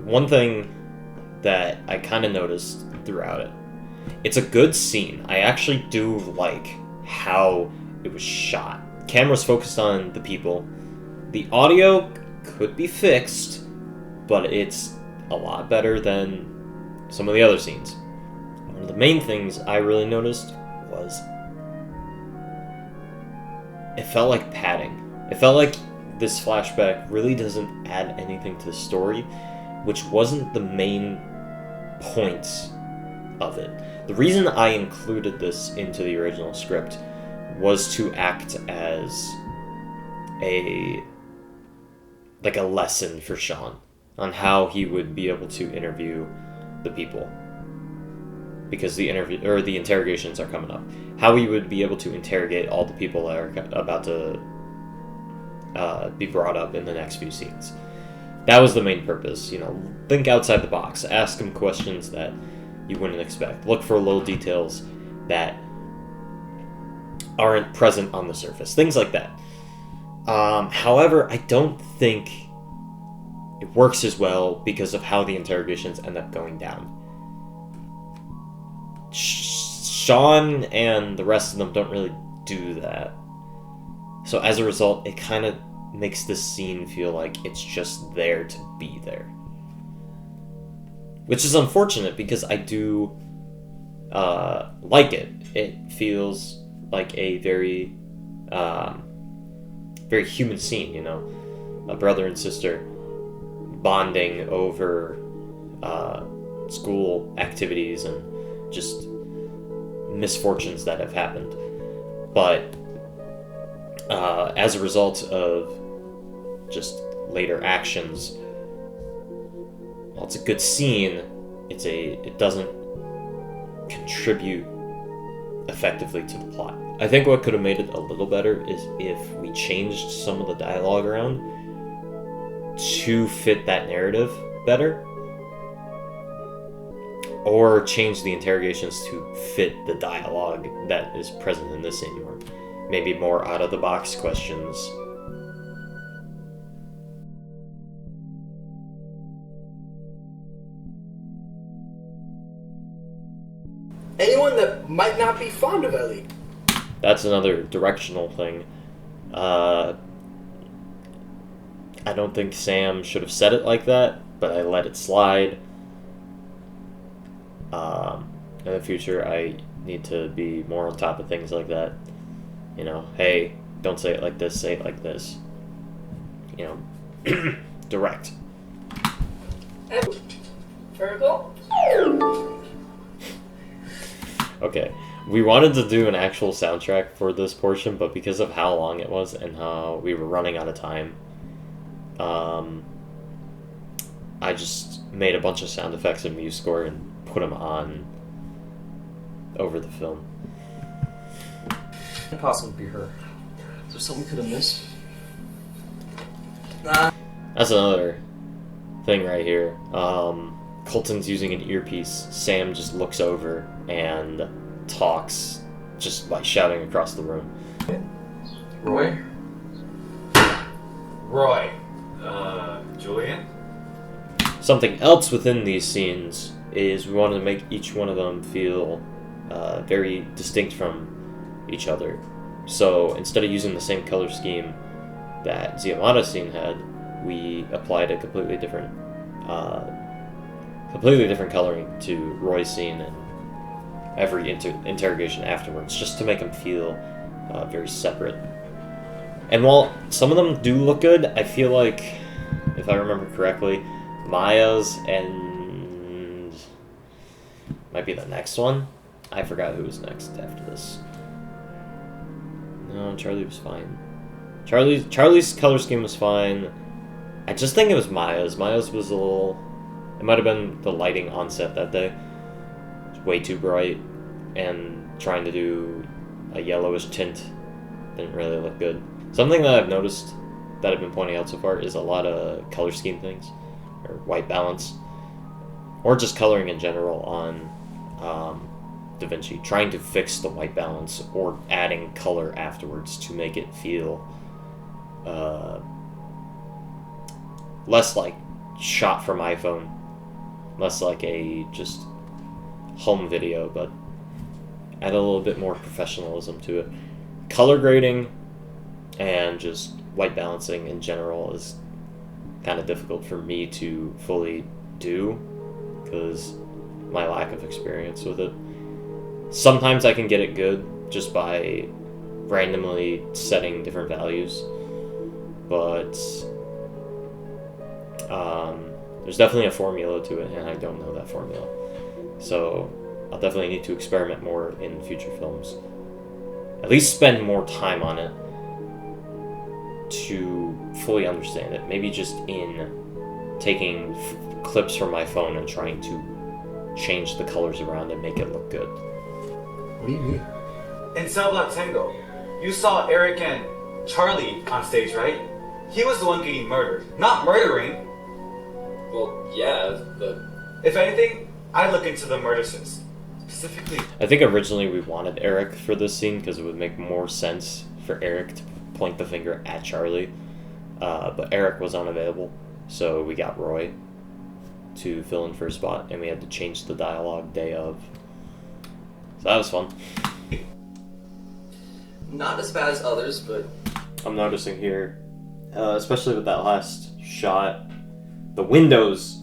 [SPEAKER 1] one thing that I kind of noticed throughout it, it's a good scene. I actually do like how it was shot. Camera's focused on the people. The audio could be fixed, but it's a lot better than some of the other scenes. One of the main things I really noticed was it felt like padding. It felt like this flashback really doesn't add anything to the story, which wasn't the main point of it. The reason I included this into the original script was to act as a lesson for Sean on how he would be able to interview the people, because the interrogations are coming up. How he would be able to interrogate all the people that are about to be brought up in the next few scenes. That was the main purpose. You know, think outside the box. Ask him questions that you wouldn't expect. Look for little details that aren't present on the surface. Things like that. However, I don't think it works as well because of how the interrogations end up going down. Sean and the rest of them don't really do that. So as a result, it kind of makes this scene feel like it's just there to be there. Which is unfortunate because I do like it. It feels like a very, very human scene, you know? A brother and sister bonding over school activities and just misfortunes that have happened. But as a result of just later actions, while it's a good scene, it doesn't contribute effectively to the plot. I think what could have made it a little better is if we changed some of the dialogue around to fit that narrative better, or change the interrogations to fit the dialogue that is present in this scene, or maybe more out-of-the-box questions.
[SPEAKER 13] Anyone that might not be fond of Ellie.
[SPEAKER 1] That's another directional thing. I don't think Sam should have said it like that, but I let it slide. In the future, I need to be more on top of things like that. You know, hey, don't say it like this, say it like this. You know, direct.
[SPEAKER 8] Virgo?
[SPEAKER 1] Okay, we wanted to do an actual soundtrack for this portion, but because of how long it was and how we were running out of time, I just made a bunch of sound effects and MuseScore and put them on over the film.
[SPEAKER 6] Can't possibly be her. Is there something we could have missed?
[SPEAKER 1] That's another thing right here. Colton's using an earpiece. Sam just looks over and talks just by shouting across the room.
[SPEAKER 6] Roy?
[SPEAKER 2] Roy. Julian?
[SPEAKER 1] Something else within these scenes is we wanted to make each one of them feel very distinct from each other. So instead of using the same color scheme that Ziamata's scene had, we applied a completely different coloring to Roy's scene and every interrogation afterwards, just to make them feel very separate. And while some of them do look good, I feel like, if I remember correctly, Maya's and might be the next one. I forgot who was next after this. No, Charlie was fine. Charlie's color scheme was fine. I just think it was Maya's. Maya's was a little... It might have been the lighting on set that day. It was way too bright, and trying to do a yellowish tint didn't really look good. Something that I've noticed that I've been pointing out so far is a lot of color scheme things, or white balance, or just coloring in general on DaVinci, trying to fix the white balance or adding color afterwards to make it feel less like shot from iPhone, less like a just home video, but add a little bit more professionalism to it. Color grading and just white balancing in general is kind of difficult for me to fully do because my lack of experience with it. Sometimes I can get it good just by randomly setting different values, but there's definitely a formula to it, and I don't know that formula. So I'll definitely need to experiment more in future films. At least spend more time on it to fully understand it. Maybe just in taking clips from my phone and trying to change the colors around and make it look good.
[SPEAKER 10] What do you mean?
[SPEAKER 2] In Cell Block Tango, you saw Eric and Charlie on stage, right? He was the one getting murdered, not murdering.
[SPEAKER 4] Well, yeah, but...
[SPEAKER 2] If anything, I'd look into the murder specifically.
[SPEAKER 1] I think originally we wanted Eric for this scene because it would make more sense for Eric to point the finger at Charlie, but Eric was unavailable, so we got Roy to fill in for a spot, and we had to change the dialogue day of. So that was fun.
[SPEAKER 6] Not as bad as others, but...
[SPEAKER 1] I'm noticing here, especially with that last shot, the windows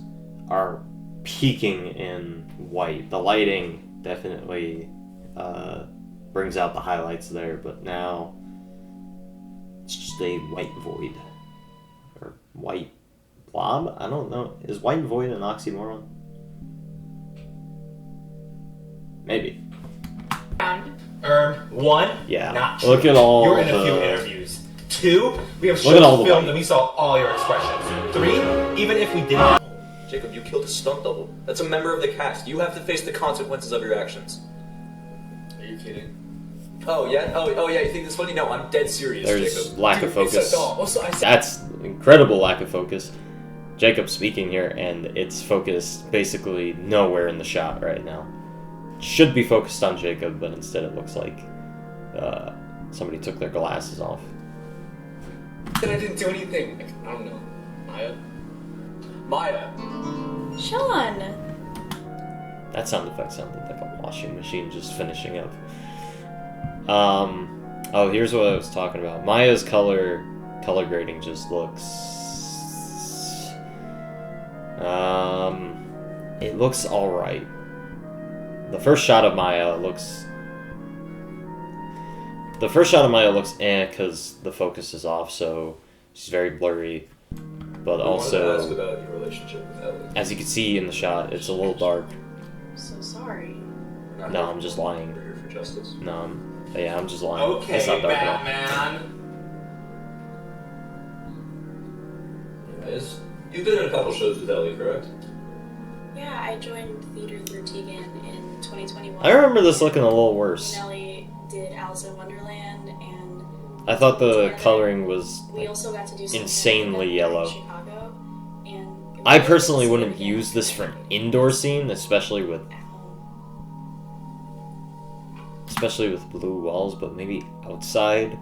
[SPEAKER 1] are peaking in white. The lighting definitely brings out the highlights there, but now it's just a white void. Or white blob? I don't know. Is white void an oxymoron? Maybe.
[SPEAKER 2] One?
[SPEAKER 1] Yeah.
[SPEAKER 2] Not
[SPEAKER 1] Look
[SPEAKER 2] true.
[SPEAKER 1] at all
[SPEAKER 2] You were in a
[SPEAKER 1] the-
[SPEAKER 2] few interviews. Two, we have
[SPEAKER 1] Look at all
[SPEAKER 2] shown
[SPEAKER 1] the
[SPEAKER 2] film
[SPEAKER 1] white.
[SPEAKER 2] and we saw all your expressions. Three, even if we didn't...
[SPEAKER 6] Jacob, you killed a stunt double. That's a member of the cast. You have to face the consequences of your actions.
[SPEAKER 4] you kidding? Oh yeah? Oh yeah, you think this funny? No, I'm dead serious,
[SPEAKER 1] There's
[SPEAKER 4] Jacob.
[SPEAKER 1] lack
[SPEAKER 4] Dude,
[SPEAKER 1] of focus.
[SPEAKER 4] it's a dog. Also,
[SPEAKER 1] That's incredible lack of focus. Jacob speaking here, and it's focused basically nowhere in the shot right now. Should be focused on Jacob, but instead it looks like somebody took their glasses off.
[SPEAKER 4] And I didn't do anything. I don't know. Maya.
[SPEAKER 8] Sean.
[SPEAKER 1] That sound effect sounded like a washing machine just finishing up. Oh, here's what I was talking about. Maya's color grading just looks... it looks alright. The first shot of Maya looks because the focus is off, so she's very blurry. But also,
[SPEAKER 4] I wanted to ask about your relationship with Ellie.
[SPEAKER 1] as you can see in the shot, it's a little dark.
[SPEAKER 8] I'm so sorry.
[SPEAKER 1] No, I'm just lying.
[SPEAKER 4] We're here for justice.
[SPEAKER 1] No, I'm just lying.
[SPEAKER 2] Okay,
[SPEAKER 1] It's not dark at all.
[SPEAKER 2] Batman.
[SPEAKER 4] Anyways, you've been in a couple shows with Ellie, correct?
[SPEAKER 8] Yeah, I joined Theater through Tegan in 2021.
[SPEAKER 1] I remember this looking a little worse.
[SPEAKER 8] Nelly did Alice in Wonderland, and
[SPEAKER 1] I thought the coloring was
[SPEAKER 8] we also got to do something
[SPEAKER 1] insanely yellow.
[SPEAKER 8] in Chicago. And
[SPEAKER 1] I personally wouldn't use this for an indoor scene, especially with blue walls, but maybe outside.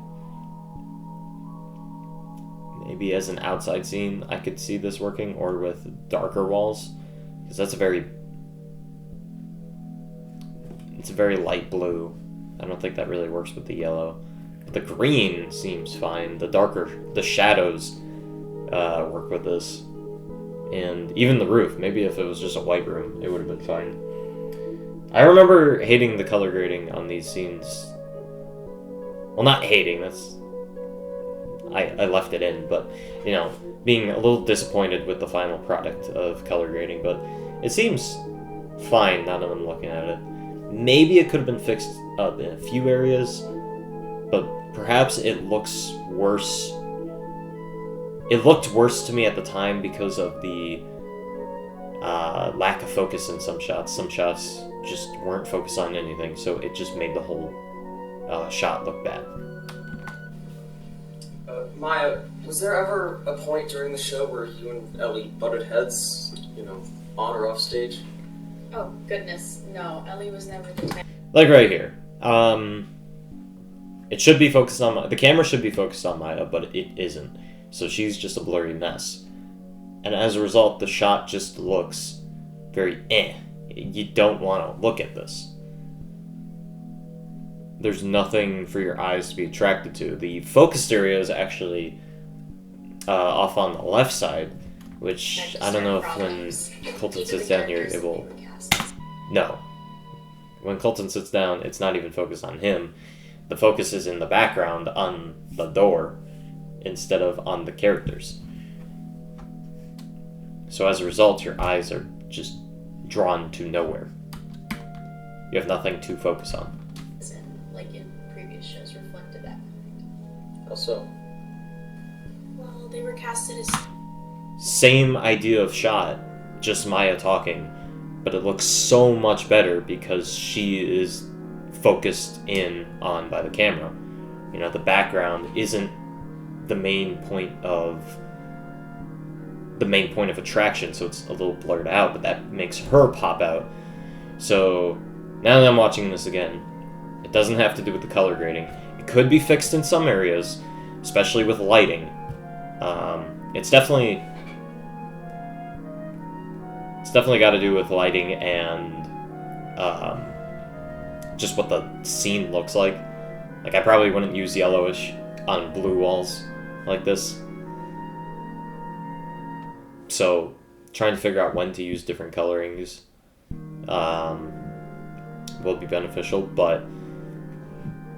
[SPEAKER 1] Maybe as an outside scene, I could see this working, or with darker walls, because that's it's a very light blue. I don't think that really works with the yellow. The green seems fine. The shadows work with this. And even the roof. Maybe if it was just a white room, it would have been fine. I remember hating the color grading on these scenes. Well, not hating, I left it in, but, you know, being a little disappointed with the final product of color grading, but it seems fine now that I'm looking at it. Maybe it could have been fixed up in a few areas, but perhaps it looks worse. It looked worse to me at the time because of the lack of focus in some shots. Some shots just weren't focused on anything, so it just made the whole shot look bad.
[SPEAKER 14] Maya, was there ever a point during the show where you and Ellie butted heads, on or off stage?
[SPEAKER 8] Oh, goodness. No, Ellie was never the type.
[SPEAKER 1] Like right here. It should be focused on the camera should be focused on Maya, but it isn't. So she's just a blurry mess. And as a result, the shot just looks very You don't want to look at this. There's nothing for your eyes to be attracted to. The focused area is actually off on the left side, which I don't know if when Colton sits down here it will... No. When Colton sits down, it's not even focused on him. The focus is in the background on the door instead of on the characters. So as a result, your eyes are just drawn to nowhere. You have nothing to focus on.
[SPEAKER 8] Like in previous shows reflected that fact.
[SPEAKER 14] How so?
[SPEAKER 8] Well, they were casted as...
[SPEAKER 1] Same idea of shot, just Maya talking, but it looks so much better because she is focused in on by the camera. You know, the background isn't the main point of attraction, so it's a little blurred out, but that makes her pop out. So now that I'm watching this again, it doesn't have to do with the color grading. It could be fixed in some areas, especially with lighting. It's definitely got to do with lighting and just what the scene looks like. Like, I probably wouldn't use yellowish on blue walls like this. So, trying to figure out when to use different colorings will be beneficial, but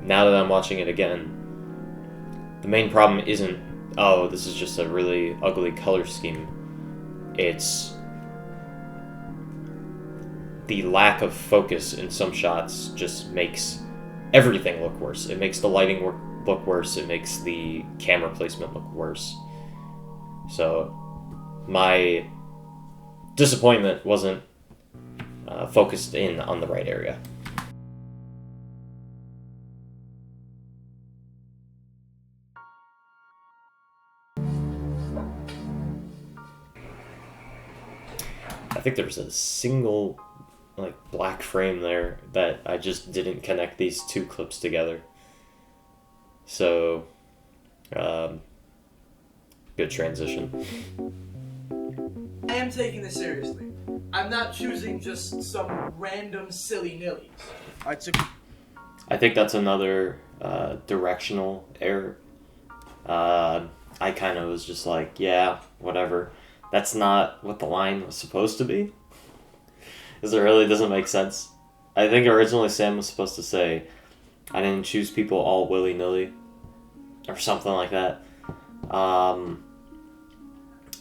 [SPEAKER 1] now that I'm watching it again, the main problem isn't, oh, this is just a really ugly color scheme. It's the lack of focus in some shots just makes everything look worse. It makes the lighting look worse. It makes the camera placement look worse. So my disappointment wasn't focused in on the right area. think there's a single like black frame there that I just didn't connect these two clips together. So, good transition.
[SPEAKER 5] I am taking this seriously. I'm not choosing just some random silly nillies.
[SPEAKER 1] I think that's another directional error. I kind of was just like, yeah, whatever. That's not what the line was supposed to be. Because it really doesn't make sense. I think originally Sam was supposed to say, I didn't choose people all willy-nilly. Or something like that.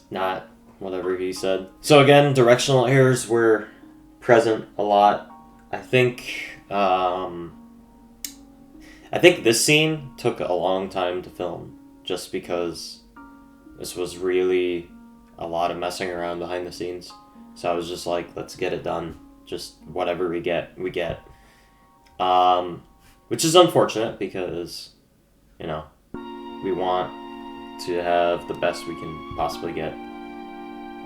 [SPEAKER 1] Not whatever he said. So again, directional errors were present a lot. I think this scene took a long time to film. Just because this was really a lot of messing around behind the scenes. So I was just like, let's get it done. Just whatever we get, we get. Which is unfortunate because, you know, we want to have the best we can possibly get.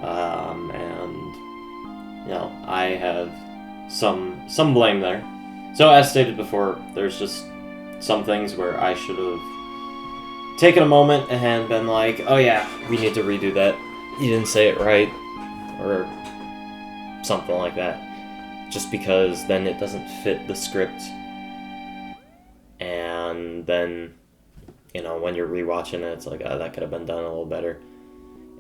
[SPEAKER 1] And, you know, I have some blame there. So as stated before, there's just some things where I should have taken a moment and been like, oh yeah, we need to redo that. You didn't say it right. Or something like that. Just because then it doesn't fit the script. And then, you know, when you're rewatching it, it's like, oh, that could have been done a little better.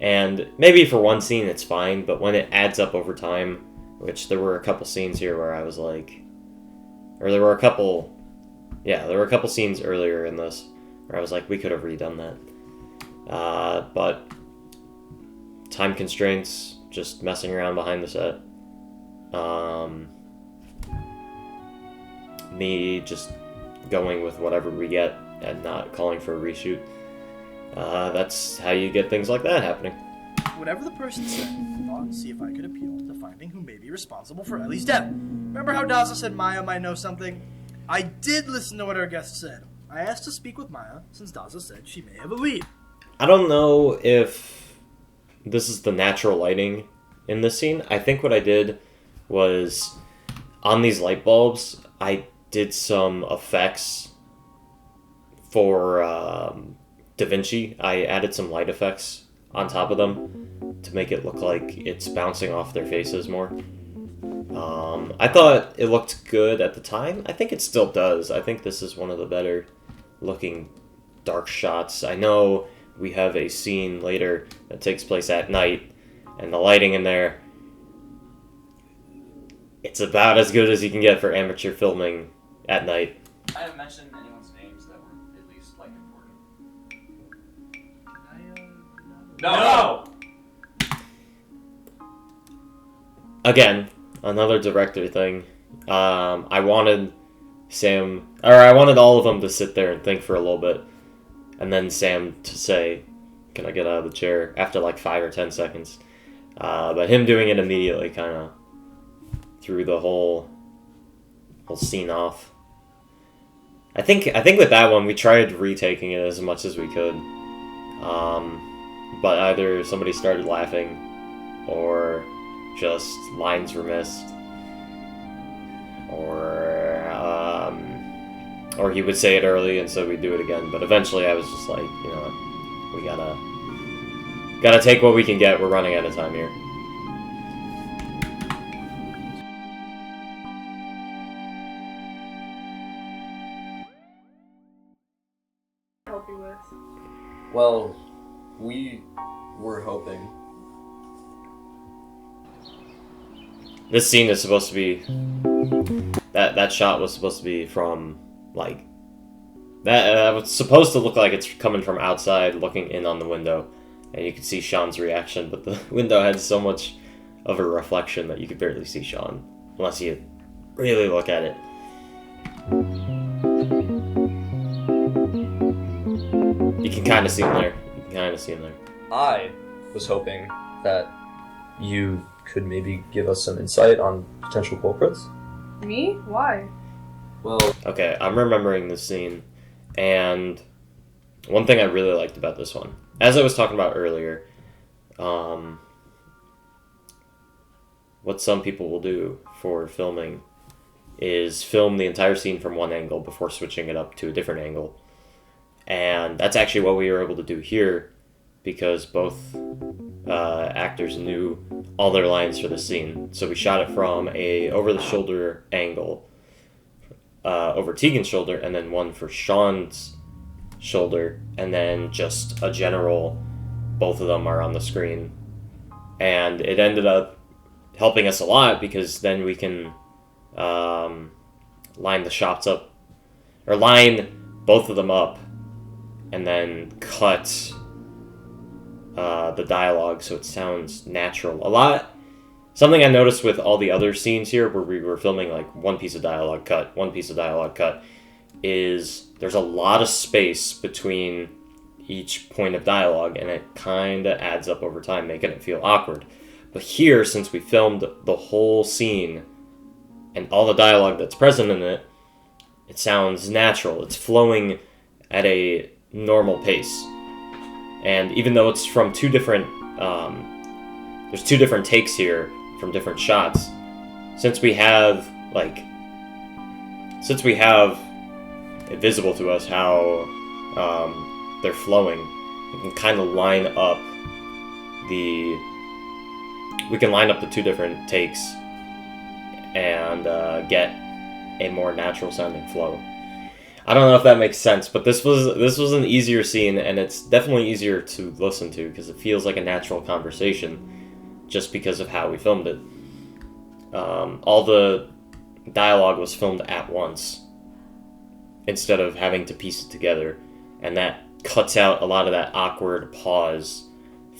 [SPEAKER 1] And maybe for one scene it's fine, but when it adds up over time, which there were a couple scenes here where I was like, or there were a couple scenes earlier in this where I was like, we could have redone that. But time constraints, just messing around behind the set. Me just going with whatever we get and not calling for a reshoot. That's how you get things like that happening.
[SPEAKER 15] Whatever the person said, I thought and see if I could appeal to finding who may be responsible for Ellie's death. Remember how Daza said Maya might know something? I did listen to what our guest said. I asked to speak with Maya, since Daza said she may have a lead.
[SPEAKER 1] I don't know if this is the natural lighting in this scene. I think what I did was, on these light bulbs, I did some effects for Da Vinci. I added some light effects on top of them to make it look like it's bouncing off their faces more. I thought it looked good at the time. I think it still does. I think this is one of the better looking dark shots. I know we have a scene later that takes place at night, and the lighting in there, it's about as good as you can get for amateur filming at night.
[SPEAKER 4] I haven't mentioned anyone's names that were at least like important.
[SPEAKER 2] No!
[SPEAKER 1] Again, another director thing. I wanted all of them to sit there and think for a little bit, and then Sam to say, "Can I get out of the chair?" after like 5 or 10 seconds. But him doing it immediately kind of threw the whole scene off. I think with that one we tried retaking it as much as we could, but either somebody started laughing, or just lines were missed, or he would say it early and so we'd do it again. But eventually I was just like, you know what, we gotta take what we can get. We're running out of time here.
[SPEAKER 8] Help you with.
[SPEAKER 4] Well, we were hoping.
[SPEAKER 1] This scene is supposed to be... That shot was supposed to be from, like... That was supposed to look like it's coming from outside, looking in on the window. And you could see Sean's reaction, but the window had so much of a reflection that you could barely see Sean. Unless you really look at it. You can kind of see him there.
[SPEAKER 4] I was hoping that you could maybe give us some insight on potential culprits.
[SPEAKER 8] Me? Why?
[SPEAKER 4] Well,
[SPEAKER 1] okay, I'm remembering this scene, and one thing I really liked about this one, as I was talking about earlier, what some people will do for filming is film the entire scene from one angle before switching it up to a different angle. And that's actually what we were able to do here, because both actors knew all their lines for the scene. So we shot it from a over-the-shoulder angle, over Tegan's shoulder, and then one for Sean's shoulder, and then just a general, both of them are on the screen. And it ended up helping us a lot, because then we can line the shots up, or line both of them up, and then cut the dialogue so it sounds natural. Something I noticed with all the other scenes here where we were filming like one piece of dialogue cut, one piece of dialogue cut, is there's a lot of space between each point of dialogue, and it kind of adds up over time, making it feel awkward. But here, since we filmed the whole scene and all the dialogue that's present in it, it sounds natural. It's flowing at a normal pace. And even though it's from two different, there's two different takes here from different shots, since we have it visible to us how they're flowing, we can kind of line up the two different takes and get a more natural sounding flow. I don't know if that makes sense, but this was an easier scene, and it's definitely easier to listen to because it feels like a natural conversation just because of how we filmed it. All the dialogue was filmed at once instead of having to piece it together, and that cuts out a lot of that awkward pause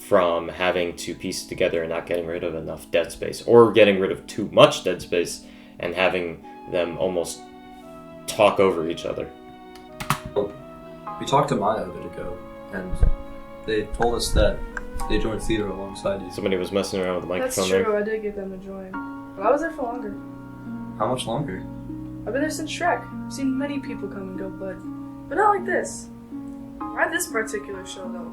[SPEAKER 1] from having to piece it together and not getting rid of enough dead space, or getting rid of too much dead space and having them almost talk over each other.
[SPEAKER 4] We talked to Maya a bit ago, and they told us that they joined theater alongside you.
[SPEAKER 1] Somebody was messing around with the microphone.
[SPEAKER 8] That's true, I did get them to join. But I was there for longer.
[SPEAKER 4] How much longer?
[SPEAKER 8] I've been there since Shrek. I've seen many people come and go, but not like this. Not this particular show, though.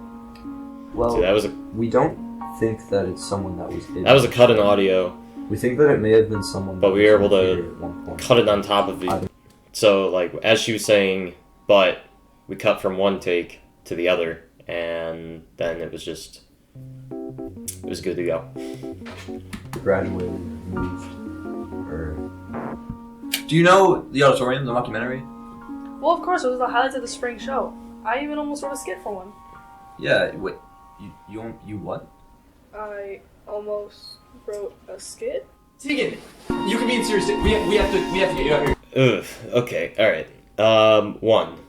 [SPEAKER 4] Well,
[SPEAKER 1] See,
[SPEAKER 4] we don't think that it's someone that was in.
[SPEAKER 1] That was a cut in audio.
[SPEAKER 4] We think that it may have been someone.
[SPEAKER 1] But we were able to
[SPEAKER 4] at one point.
[SPEAKER 1] cut it on top of it. So, like, as she was saying, but we cut from one take to the other, and then it was good to go.
[SPEAKER 4] Graduated, moved, or... Do you know The Auditorium, the mockumentary?
[SPEAKER 8] Well, of course, it was the highlights of the spring show. I even almost wrote a skit for one.
[SPEAKER 4] Yeah, wait, you what?
[SPEAKER 8] I almost wrote a skit?
[SPEAKER 2] Tegan, you can be in serious. We have to get you out here.
[SPEAKER 1] Ugh, okay, alright. One.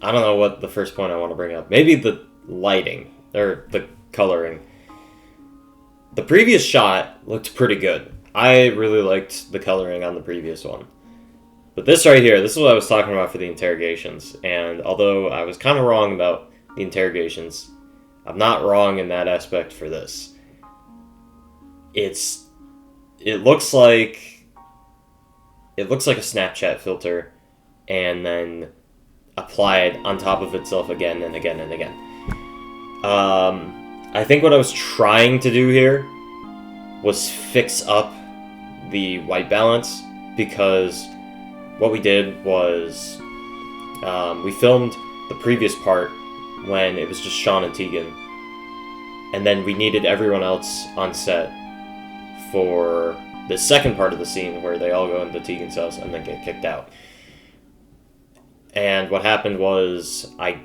[SPEAKER 1] I don't know what the first point I want to bring up. Maybe the lighting, or the coloring. The previous shot looked pretty good. I really liked the coloring on the previous one. But this right here, this is what I was talking about for the interrogations. And although I was kind of wrong about the interrogations, I'm not wrong in that aspect for this. It looks like a Snapchat filter and then applied on top of itself again and again and again. I think what I was trying to do here was fix up the white balance, because what we did was we filmed the previous part when it was just Sean and Tegan, and then we needed everyone else on set for the second part of the scene where they all go into Tegan's house and then get kicked out. And what happened was I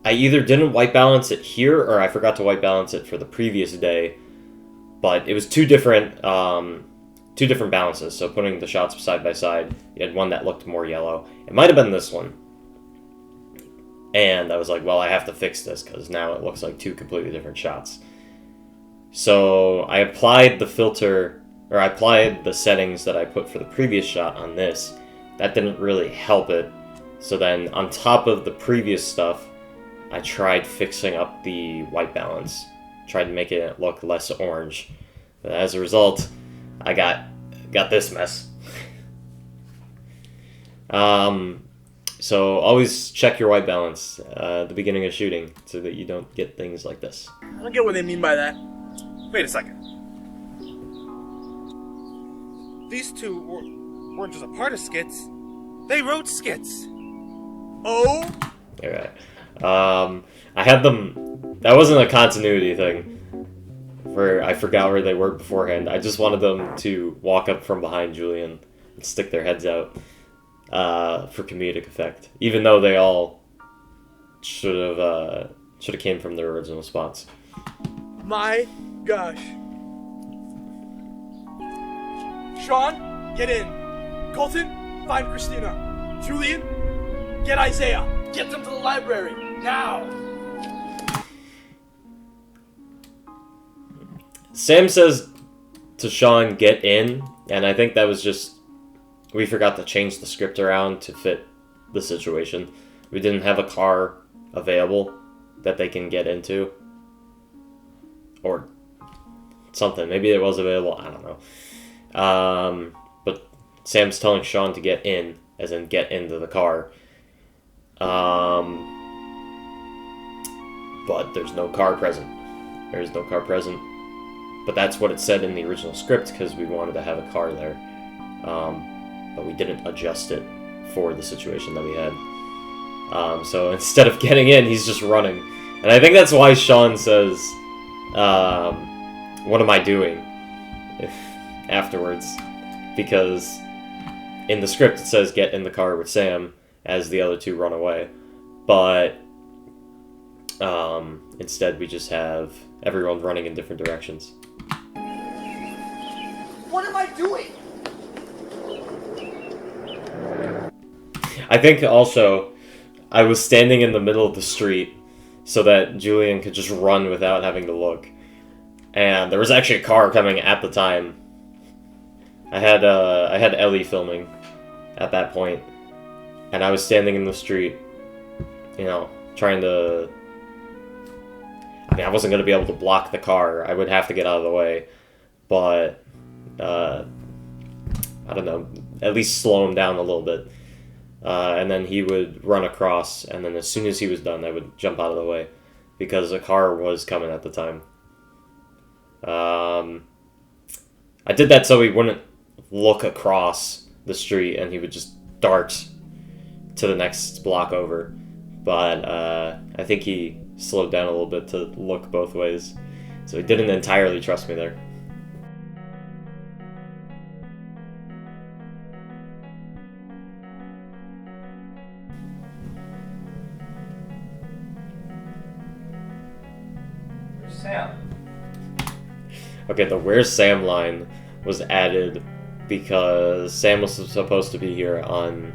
[SPEAKER 1] either didn't white balance it here, or I forgot to white balance it for the previous day, but it was two different balances. So putting the shots side by side, you had one that looked more yellow. It might have been this one. And I was like, well, I have to fix this because now it looks like two completely different shots. So I applied the filter, or I applied the settings that I put for the previous shot on this. That didn't really help it. So then on top of the previous stuff, I tried fixing up the white balance. Tried to make it look less orange. But as a result, I got this mess. So always check your white balance at the beginning of shooting so that you don't get things like this.
[SPEAKER 15] I don't get what they mean by that.
[SPEAKER 16] Wait a second. These two weren't just a part of skits. They wrote skits. Oh?
[SPEAKER 1] Alright. I had them... That wasn't a continuity thing. Where I forgot where they were beforehand. I just wanted them to walk up from behind Julian and stick their heads out for comedic effect. Even though they all should have came from their original spots.
[SPEAKER 16] My gosh. Sean, get in. Colton, find Christina. Julian, get Isaiah.
[SPEAKER 5] Get them to the library, now!
[SPEAKER 1] Sam says to Sean, get in, and I think that was just... We forgot to change the script around to fit the situation. We didn't have a car available that they can get into. Or something. Maybe it was available, I don't know. But Sam's telling Sean to get in, as in get into the car. But there's no car present. There's no car present. But that's what it said in the original script, because we wanted to have a car there. But we didn't adjust it for the situation that we had. So instead of getting in, he's just running. And I think that's why Sean says, what am I doing? Afterwards. Because in the script it says get in the car with Sam as the other two run away. But instead we just have everyone running in different directions.
[SPEAKER 5] What am I doing?
[SPEAKER 1] I think also I was standing in the middle of the street so that Julian could just run without having to look. And there was actually a car coming at the time. I had Ellie filming at that point, and I was standing in the street, you know, trying to... I mean, I wasn't going to be able to block the car. I would have to get out of the way, but I don't know, at least slow him down a little bit. And then he would run across, and then as soon as he was done, I would jump out of the way, because a car was coming at the time. I did that so he wouldn't look across the street, and he would just dart to the next block over. But I think he slowed down a little bit to look both ways, so he didn't entirely trust me there.
[SPEAKER 4] Sam.
[SPEAKER 1] Okay, the "Where's Sam" line was added because Sam was supposed to be here on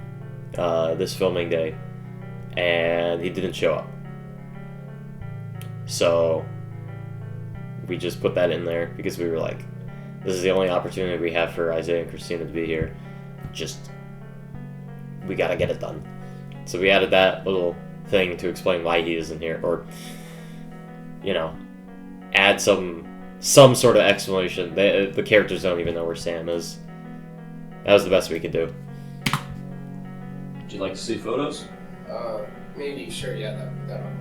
[SPEAKER 1] this filming day, and he didn't show up. So we just put that in there because we were like, this is the only opportunity we have for Isaiah and Christina to be here. We gotta get it done. So we added that little thing to explain why he isn't here, or, you know, add some sort of explanation. The characters don't even know where Sam is. That was the best we could do.
[SPEAKER 4] Would you like to see photos?
[SPEAKER 14] Maybe, sure, yeah, that one.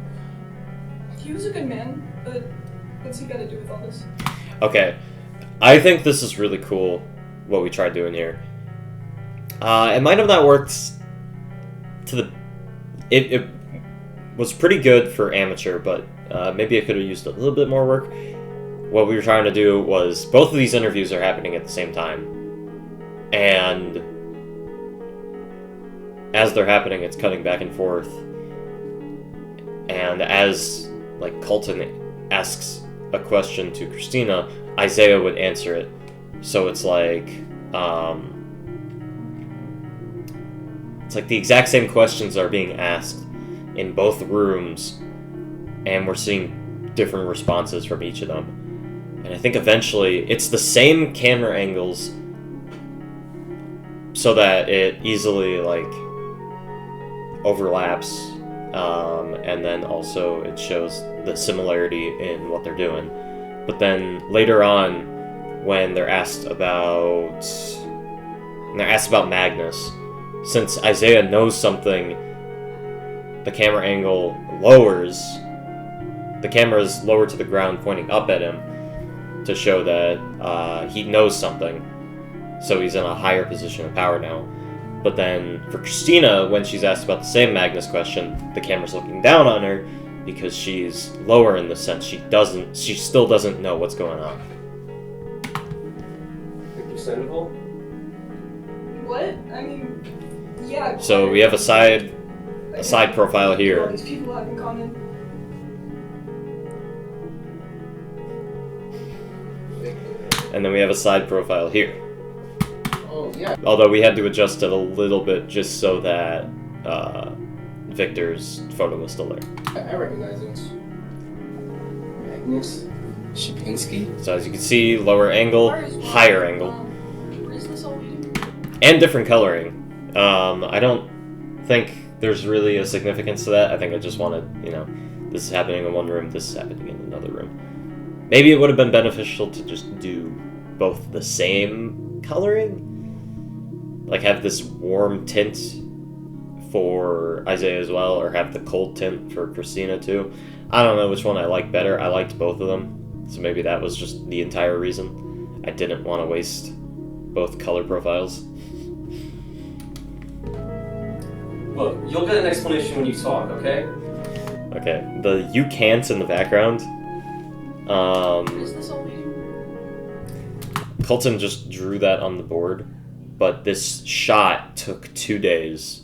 [SPEAKER 8] He was a good man, but what's he got to do with all this?
[SPEAKER 1] Okay, I think this is really cool, what we tried doing here. It might have not worked to the... It was pretty good for amateur, but maybe it could have used a little bit more work. What we were trying to do was, both of these interviews are happening at the same time. And as they're happening, it's cutting back and forth. And as, like, Colton asks a question to Christina, Isaiah would answer it. So it's like the exact same questions are being asked in both rooms, and we're seeing different responses from each of them. And I think eventually it's the same camera angles so that it easily, like, overlaps, and then also it shows the similarity in what they're doing. But then later on, when they're asked about Magnus, since Isaiah knows something, the camera angle lowers. The camera is lowered to the ground, pointing up at him, to show that he knows something, so he's in a higher position of power now. But then for Christina, when she's asked about the same Magnus question, the camera's looking down on her because she's lower in the sense she still doesn't know what's going on.
[SPEAKER 4] Understandable.
[SPEAKER 8] What? I mean, yeah.
[SPEAKER 1] So we have a side profile
[SPEAKER 8] All
[SPEAKER 1] here.
[SPEAKER 8] these people have in common.
[SPEAKER 1] And then we have a side profile here.
[SPEAKER 13] Oh, yeah.
[SPEAKER 1] Although we had to adjust it a little bit just so that Victor's photo was still there.
[SPEAKER 14] I recognize it. Magnus Shapinsky.
[SPEAKER 1] So as you can see, lower angle, higher angle,
[SPEAKER 8] Where's this all leading?
[SPEAKER 1] and different coloring. I don't think there's really a significance to that. I think I just wanted, this is happening in one room, this is happening in another room. Maybe it would have been beneficial to just do both the same coloring. Like have this warm tint for Isaiah as well, or have the cold tint for Christina too. I don't know which one I like better. I liked both of them, so maybe that was just the entire reason. I didn't want to waste both color profiles.
[SPEAKER 14] Look, you'll get an explanation when you talk, okay?
[SPEAKER 1] Okay, the you can'ts in the background.
[SPEAKER 8] Where's this all leading?
[SPEAKER 1] Colton just drew that on the board, but this shot took 2 days.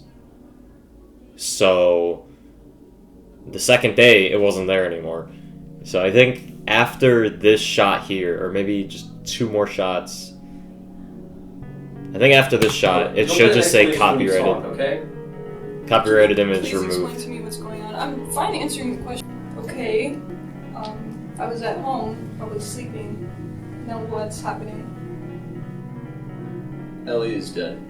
[SPEAKER 1] So the second day, it wasn't there anymore. So I think after this shot here, or maybe just 2 more shots, I think after this shot, it should just say copyrighted.
[SPEAKER 14] Okay?
[SPEAKER 1] Copyrighted image
[SPEAKER 8] Please explain
[SPEAKER 1] removed.
[SPEAKER 8] to me what's going on. I'm fine answering the question. Okay. I was at home, probably sleeping. Now what's happening?
[SPEAKER 4] Ellie is dead.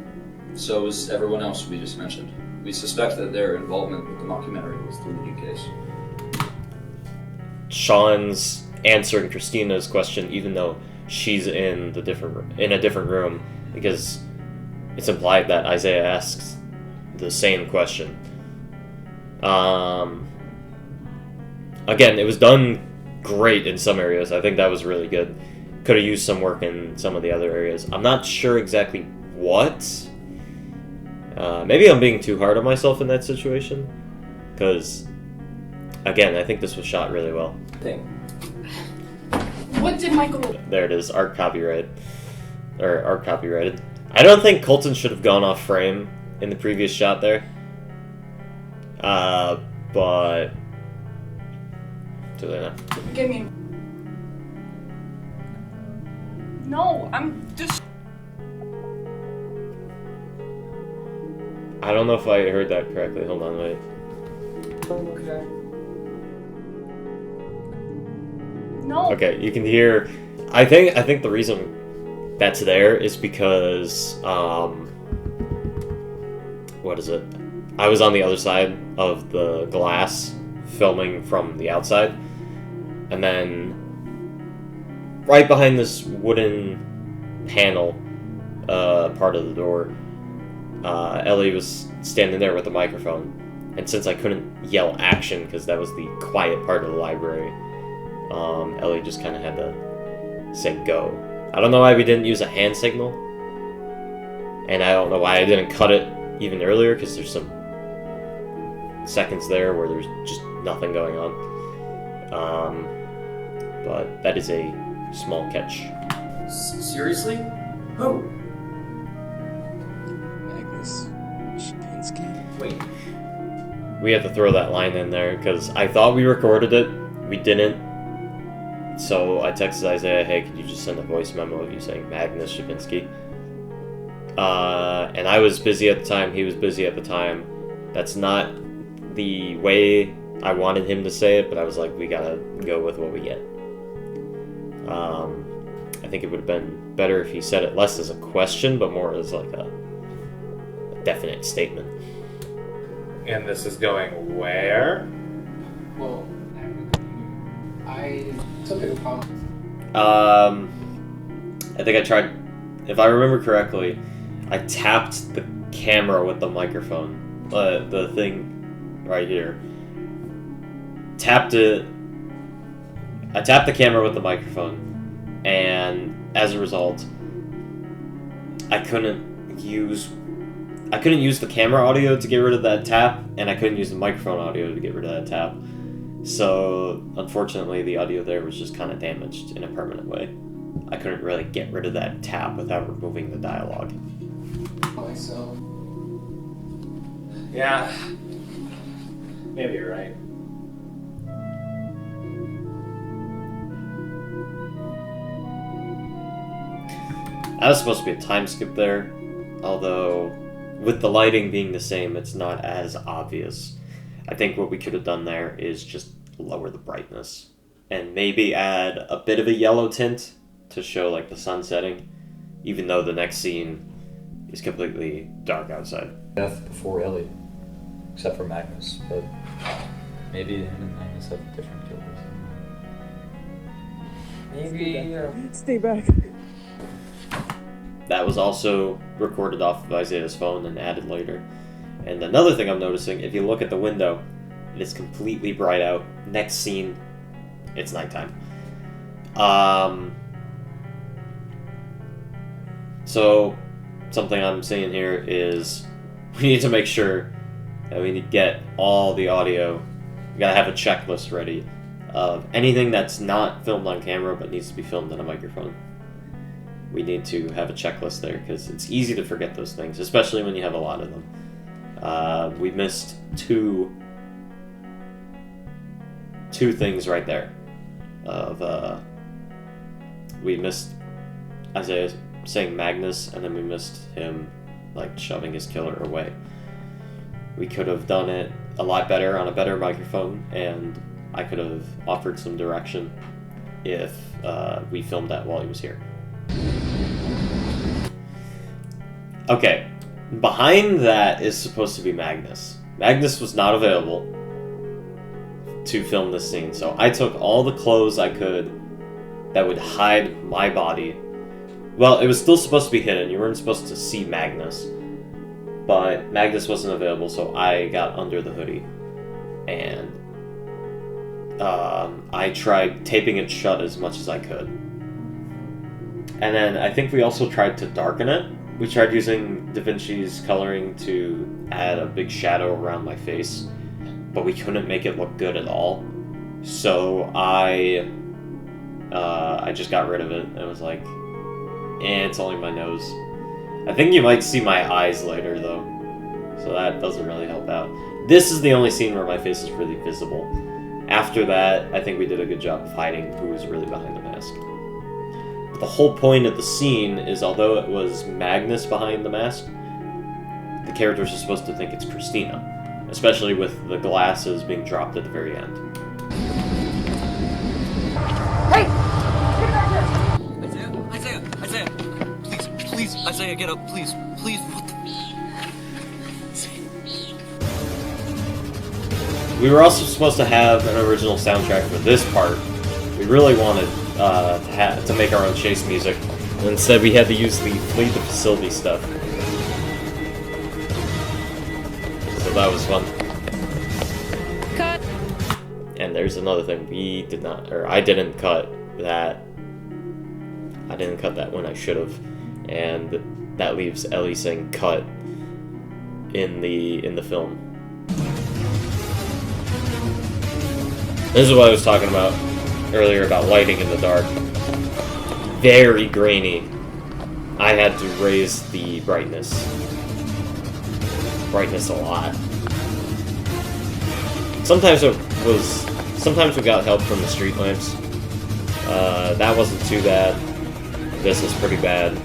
[SPEAKER 4] So is everyone else we just mentioned. We suspect that their involvement with the mockumentary was the leading case.
[SPEAKER 1] Sean's answering Christina's question, even though she's in a different room, because it's implied that Isaiah asks the same question. Again, it was done great in some areas. I think that was really good. Could have used some work in some of the other areas. I'm not sure exactly what. Maybe I'm being too hard on myself in that situation, because again, I think this was shot really well.
[SPEAKER 8] What did Michael...
[SPEAKER 1] There it is, art copyright. Or art copyrighted. I don't think Colton should have gone off frame in the previous shot there. But... do they not?
[SPEAKER 8] Give me... No, I'm just...
[SPEAKER 1] I don't know if I heard that correctly. Hold on, wait.
[SPEAKER 8] Okay. No.
[SPEAKER 1] Okay, you can hear... I think the reason that's there is because, what is it? I was on the other side of the glass filming from the outside, and then right behind this wooden panel part of the door, Ellie was standing there with the microphone, and since I couldn't yell action because that was the quiet part of the library, Ellie just kind of had to say go. I don't know why we didn't use a hand signal, and I don't know why I didn't cut it even earlier, because there's some seconds there where there's just nothing going on. But that is a small catch.
[SPEAKER 14] Seriously? Who? Magnus Shapinsky. Wait.
[SPEAKER 1] We had to throw that line in there because I thought we recorded it. We didn't. So I texted Isaiah, hey, could you just send a voice memo of you saying Magnus Shapinsky? And I was busy at the time, he was busy at the time. That's not the way I wanted him to say it, but I was like, we gotta go with what we get. I think it would have been better if he said it less as a question, but more as like a definite statement.
[SPEAKER 17] And this is going where?
[SPEAKER 14] Well, I took it upon.
[SPEAKER 1] I think I tried, if I remember correctly, I tapped the camera with the microphone. The thing right here. Tapped it. I tapped the camera with the microphone, and as a result, I couldn't use the camera audio to get rid of that tap, and I couldn't use the microphone audio to get rid of that tap. So, unfortunately, the audio there was just kind of damaged in a permanent way. I couldn't really get rid of that tap without removing the dialogue.
[SPEAKER 14] So.
[SPEAKER 17] Yeah. Maybe you're right.
[SPEAKER 1] That was supposed to be a time skip there, although with the lighting being the same, it's not as obvious. I think what we could have done there is just lower the brightness and maybe add a bit of a yellow tint to show like the sun setting, even though the next scene is completely dark outside.
[SPEAKER 4] Death before Ellie, except for Magnus, but maybe him and Magnus have different killers.
[SPEAKER 14] Maybe.
[SPEAKER 9] Stay back.
[SPEAKER 1] That was also recorded off of Isaiah's phone and added later. And another thing I'm noticing, if you look at the window, it is completely bright out. Next scene, it's nighttime. So, something I'm seeing here is we need to make sure that we need to get all the audio. We gotta have a checklist ready of anything that's not filmed on camera but needs to be filmed on a microphone. We need to have a checklist there because it's easy to forget those things, especially when you have a lot of them. We missed two things right there. We missed Isaiah saying Magnus, and then we missed him like shoving his killer away. We could have done it a lot better on a better microphone, and I could have offered some direction if we filmed that while he was here. Okay, behind that is supposed to be Magnus. Magnus was not available to film this scene, so I took all the clothes I could that would hide my body. Well, it was still supposed to be hidden. You weren't supposed to see Magnus. But Magnus wasn't available, so I got under the hoodie. And I tried taping it shut as much as I could. And then I think we also tried to darken it. We tried using Da Vinci's coloring to add a big shadow around my face, but we couldn't make it look good at all. So I just got rid of it and was like, it's only my nose. I think you might see my eyes later though, so that doesn't really help out. This is the only scene where my face is really visible. After that, I think we did a good job of hiding who was really behind the mask. But the whole point of the scene is, although it was Magnus behind the mask, the characters are supposed to think it's Christina, especially with the glasses being dropped at the very end.
[SPEAKER 9] Hey! Get back
[SPEAKER 6] Isaiah! Please, Isaiah, get up, please. What the...
[SPEAKER 1] We were also supposed to have an original soundtrack for this part. We really wanted to make our own chase music. And instead we had to use the Flee the Facility stuff. So that was fun.
[SPEAKER 8] Cut!
[SPEAKER 1] And there's another thing. I didn't cut that. I didn't cut that when I should have. And that leaves Ellie saying cut in the film. This is what I was talking about earlier about lighting in the dark. Very grainy. I had to raise the brightness a lot. Sometimes we got help from the street lamps. That wasn't too bad. This is pretty bad.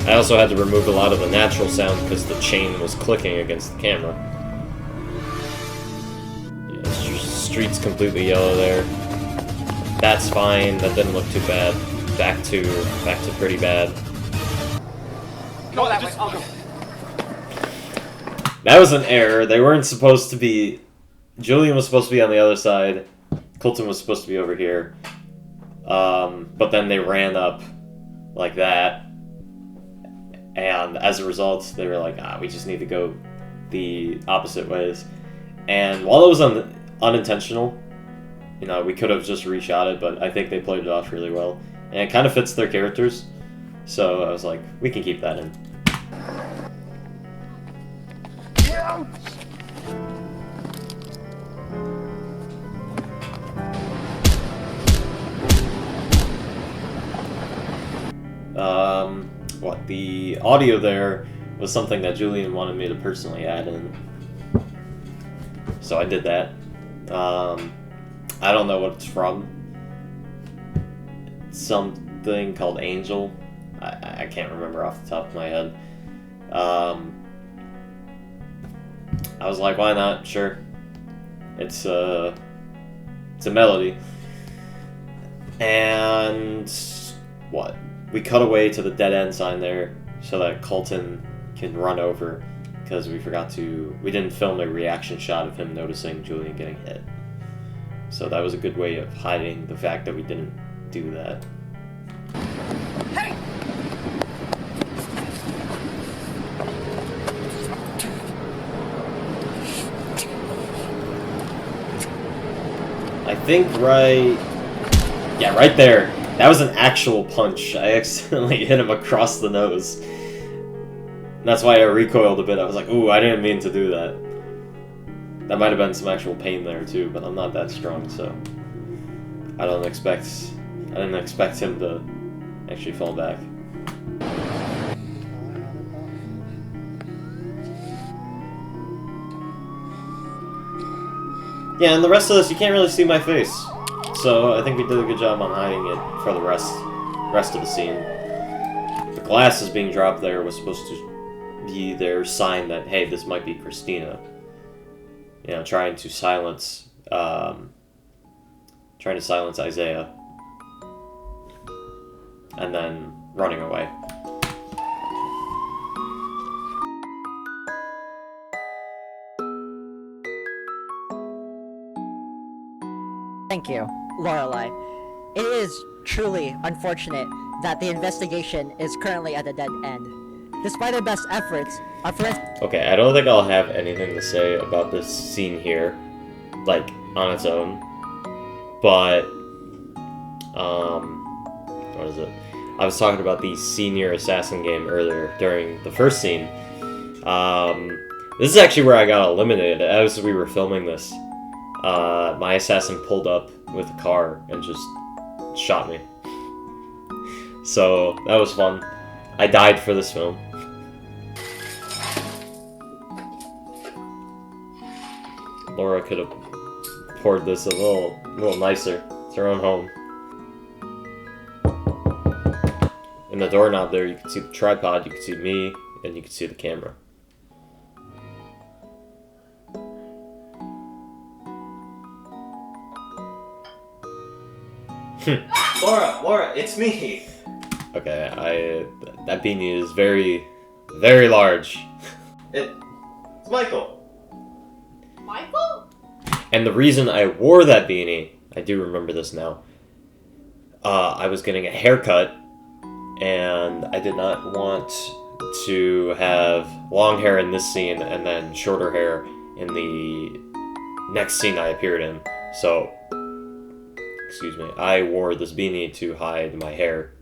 [SPEAKER 1] I also had to remove a lot of the natural sound because the chain was clicking against the camera. Yeah, the street's completely yellow there. That's fine, that didn't look too bad. Back to pretty bad.
[SPEAKER 9] Go that way, I'll go.
[SPEAKER 1] That was an error. They weren't supposed to be... Julian was supposed to be on the other side. Colton was supposed to be over here. But then they ran up like that. And as a result, they were like, we just need to go the opposite ways. And while it was unintentional, you know, we could have just reshot it, but I think they played it off really well. And it kind of fits their characters. So I was like, we can keep that in. The audio there was something that Julian wanted me to personally add in. So I did that. I don't know what it's from. It's something called Angel. I can't remember off the top of my head. I was like, why not? Sure. It's a melody. And what? We cut away to the dead end sign there so that Colton can run over, because we didn't film a reaction shot of him noticing Julian getting hit. So that was a good way of hiding the fact that we didn't do that.
[SPEAKER 11] Hey!
[SPEAKER 1] I think right there. That was an actual punch. I accidentally hit him across the nose. That's why I recoiled a bit. I was like, ooh, I didn't mean to do that. That might have been some actual pain there too, but I'm not that strong, so I didn't expect him to actually fall back. Yeah, and the rest of this, you can't really see my face. So I think we did a good job on hiding it for the rest of the scene. The glasses being dropped there was supposed to be their sign that, hey, this might be Christina. You know, trying to silence Isaiah. And then running away.
[SPEAKER 18] Thank you, Lorelai. It is truly unfortunate that the investigation is currently at a dead end. Despite our best efforts, our forensic...
[SPEAKER 1] Okay, I don't think I'll have anything to say about this scene here, like, on its own. But, what is it? I was talking about the senior assassin game earlier during the first scene. This is actually where I got eliminated as we were filming this. My assassin pulled up with a car and just shot me. So, that was fun. I died for this film. Laura could have poured this a little nicer. It's her own home. In the doorknob there, you can see the tripod, you can see me, and you can see the camera.
[SPEAKER 2] Laura, it's me.
[SPEAKER 1] Okay, that beanie is very, very large.
[SPEAKER 2] It's Michael.
[SPEAKER 8] Michael?
[SPEAKER 1] And the reason I wore that beanie, I do remember this now. I was getting a haircut, and I did not want to have long hair in this scene and then shorter hair in the next scene I appeared in. So, excuse me, I wore this beanie to hide my hair.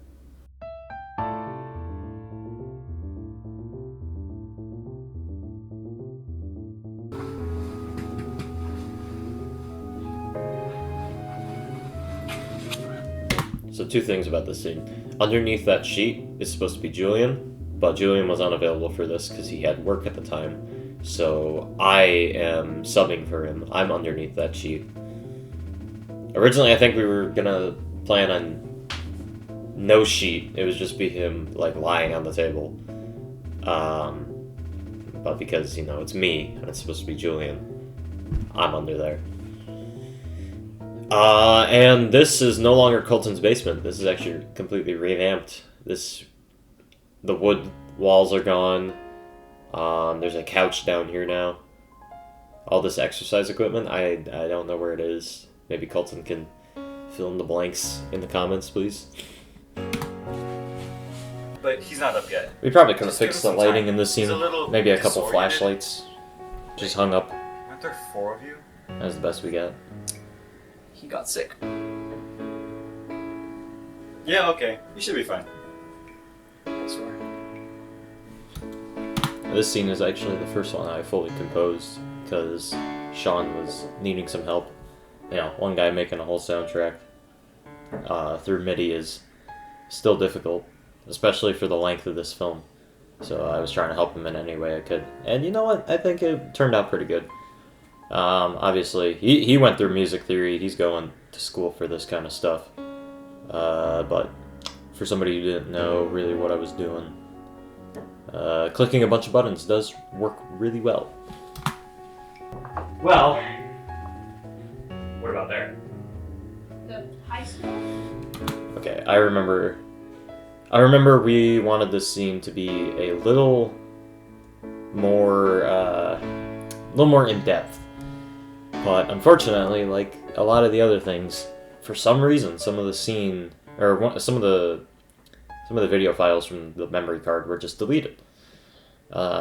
[SPEAKER 1] So two things about this scene. Underneath that sheet is supposed to be Julian, but Julian was unavailable for this because he had work at the time. So I am subbing for him. I'm underneath that sheet. Originally, I think we were gonna plan on no sheet. It would just be him like lying on the table. But because, you know, it's me and it's supposed to be Julian, I'm under there. And this is no longer Colton's basement. This is actually completely revamped. The wood walls are gone. There's a couch down here now. All this exercise equipment, I don't know where it is. Maybe Colton can fill in the blanks in the comments, please.
[SPEAKER 2] but he's not up yet.
[SPEAKER 1] We probably could have
[SPEAKER 2] Just give
[SPEAKER 1] fixed
[SPEAKER 2] him
[SPEAKER 1] the
[SPEAKER 2] some
[SPEAKER 1] lighting
[SPEAKER 2] time.
[SPEAKER 1] in this
[SPEAKER 2] He's
[SPEAKER 1] scene.
[SPEAKER 2] a little
[SPEAKER 1] Maybe a couple
[SPEAKER 2] disoriented.
[SPEAKER 1] flashlights. Just hung up.
[SPEAKER 2] Aren't there 4 of you?
[SPEAKER 1] That's the best we got.
[SPEAKER 6] He got sick.
[SPEAKER 2] Yeah, okay. You should be fine.
[SPEAKER 6] Sorry.
[SPEAKER 1] This scene is actually the first one I fully composed because Sean was needing some help. You know, one guy making a whole soundtrack through MIDI is still difficult, especially for the length of this film. So I was trying to help him in any way I could. And you know what? I think it turned out pretty good. Obviously, he went through music theory. He's going to school for this kind of stuff. But for somebody who didn't know really what I was doing, clicking a bunch of buttons does work really well.
[SPEAKER 2] Well, what about there?
[SPEAKER 8] The high school?
[SPEAKER 1] Okay, I remember we wanted this scene to be a little more in depth, but unfortunately, like a lot of the other things, for some reason, some of the scene or some of the video files from the memory card were just deleted.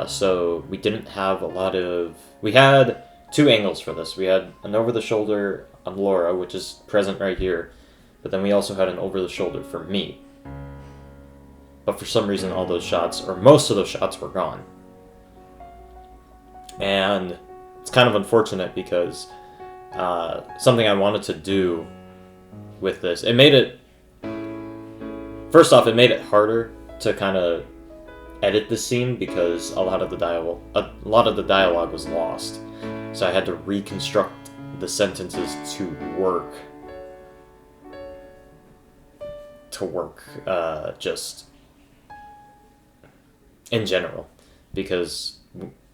[SPEAKER 1] So we didn't have a lot of. We had 2 angles for this. We had an over-the-shoulder on Laura, which is present right here, but then we also had an over-the-shoulder for me. But for some reason, all those shots, or most of those shots, were gone. And it's kind of unfortunate because something I wanted to do with this, it made it. First off, it made it harder to kind of edit the scene because a lot of the dialogue was lost. So I had to reconstruct the sentences to work just in general, because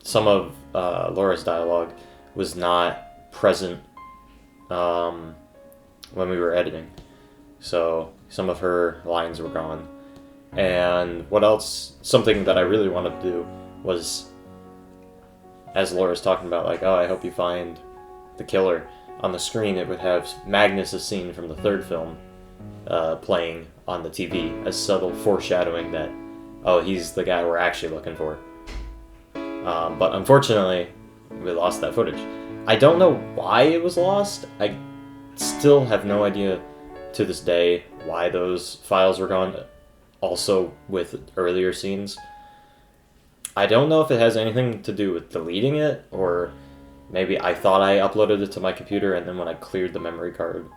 [SPEAKER 1] some of Laura's dialogue was not present when we were editing. So some of her lines were gone. And what else? Something that I really wanted to do was, as Laura's talking about, like, oh, I hope you find the killer, on the screen it would have Magnus' scene from the 3rd film playing on the TV as subtle foreshadowing that, oh, he's the guy we're actually looking for. But unfortunately, we lost that footage. I don't know why it was lost. I still have no idea to this day why those files were gone. Also with earlier scenes. I don't know if it has anything to do with deleting it, or maybe I thought I uploaded it to my computer and then when I cleared the memory card,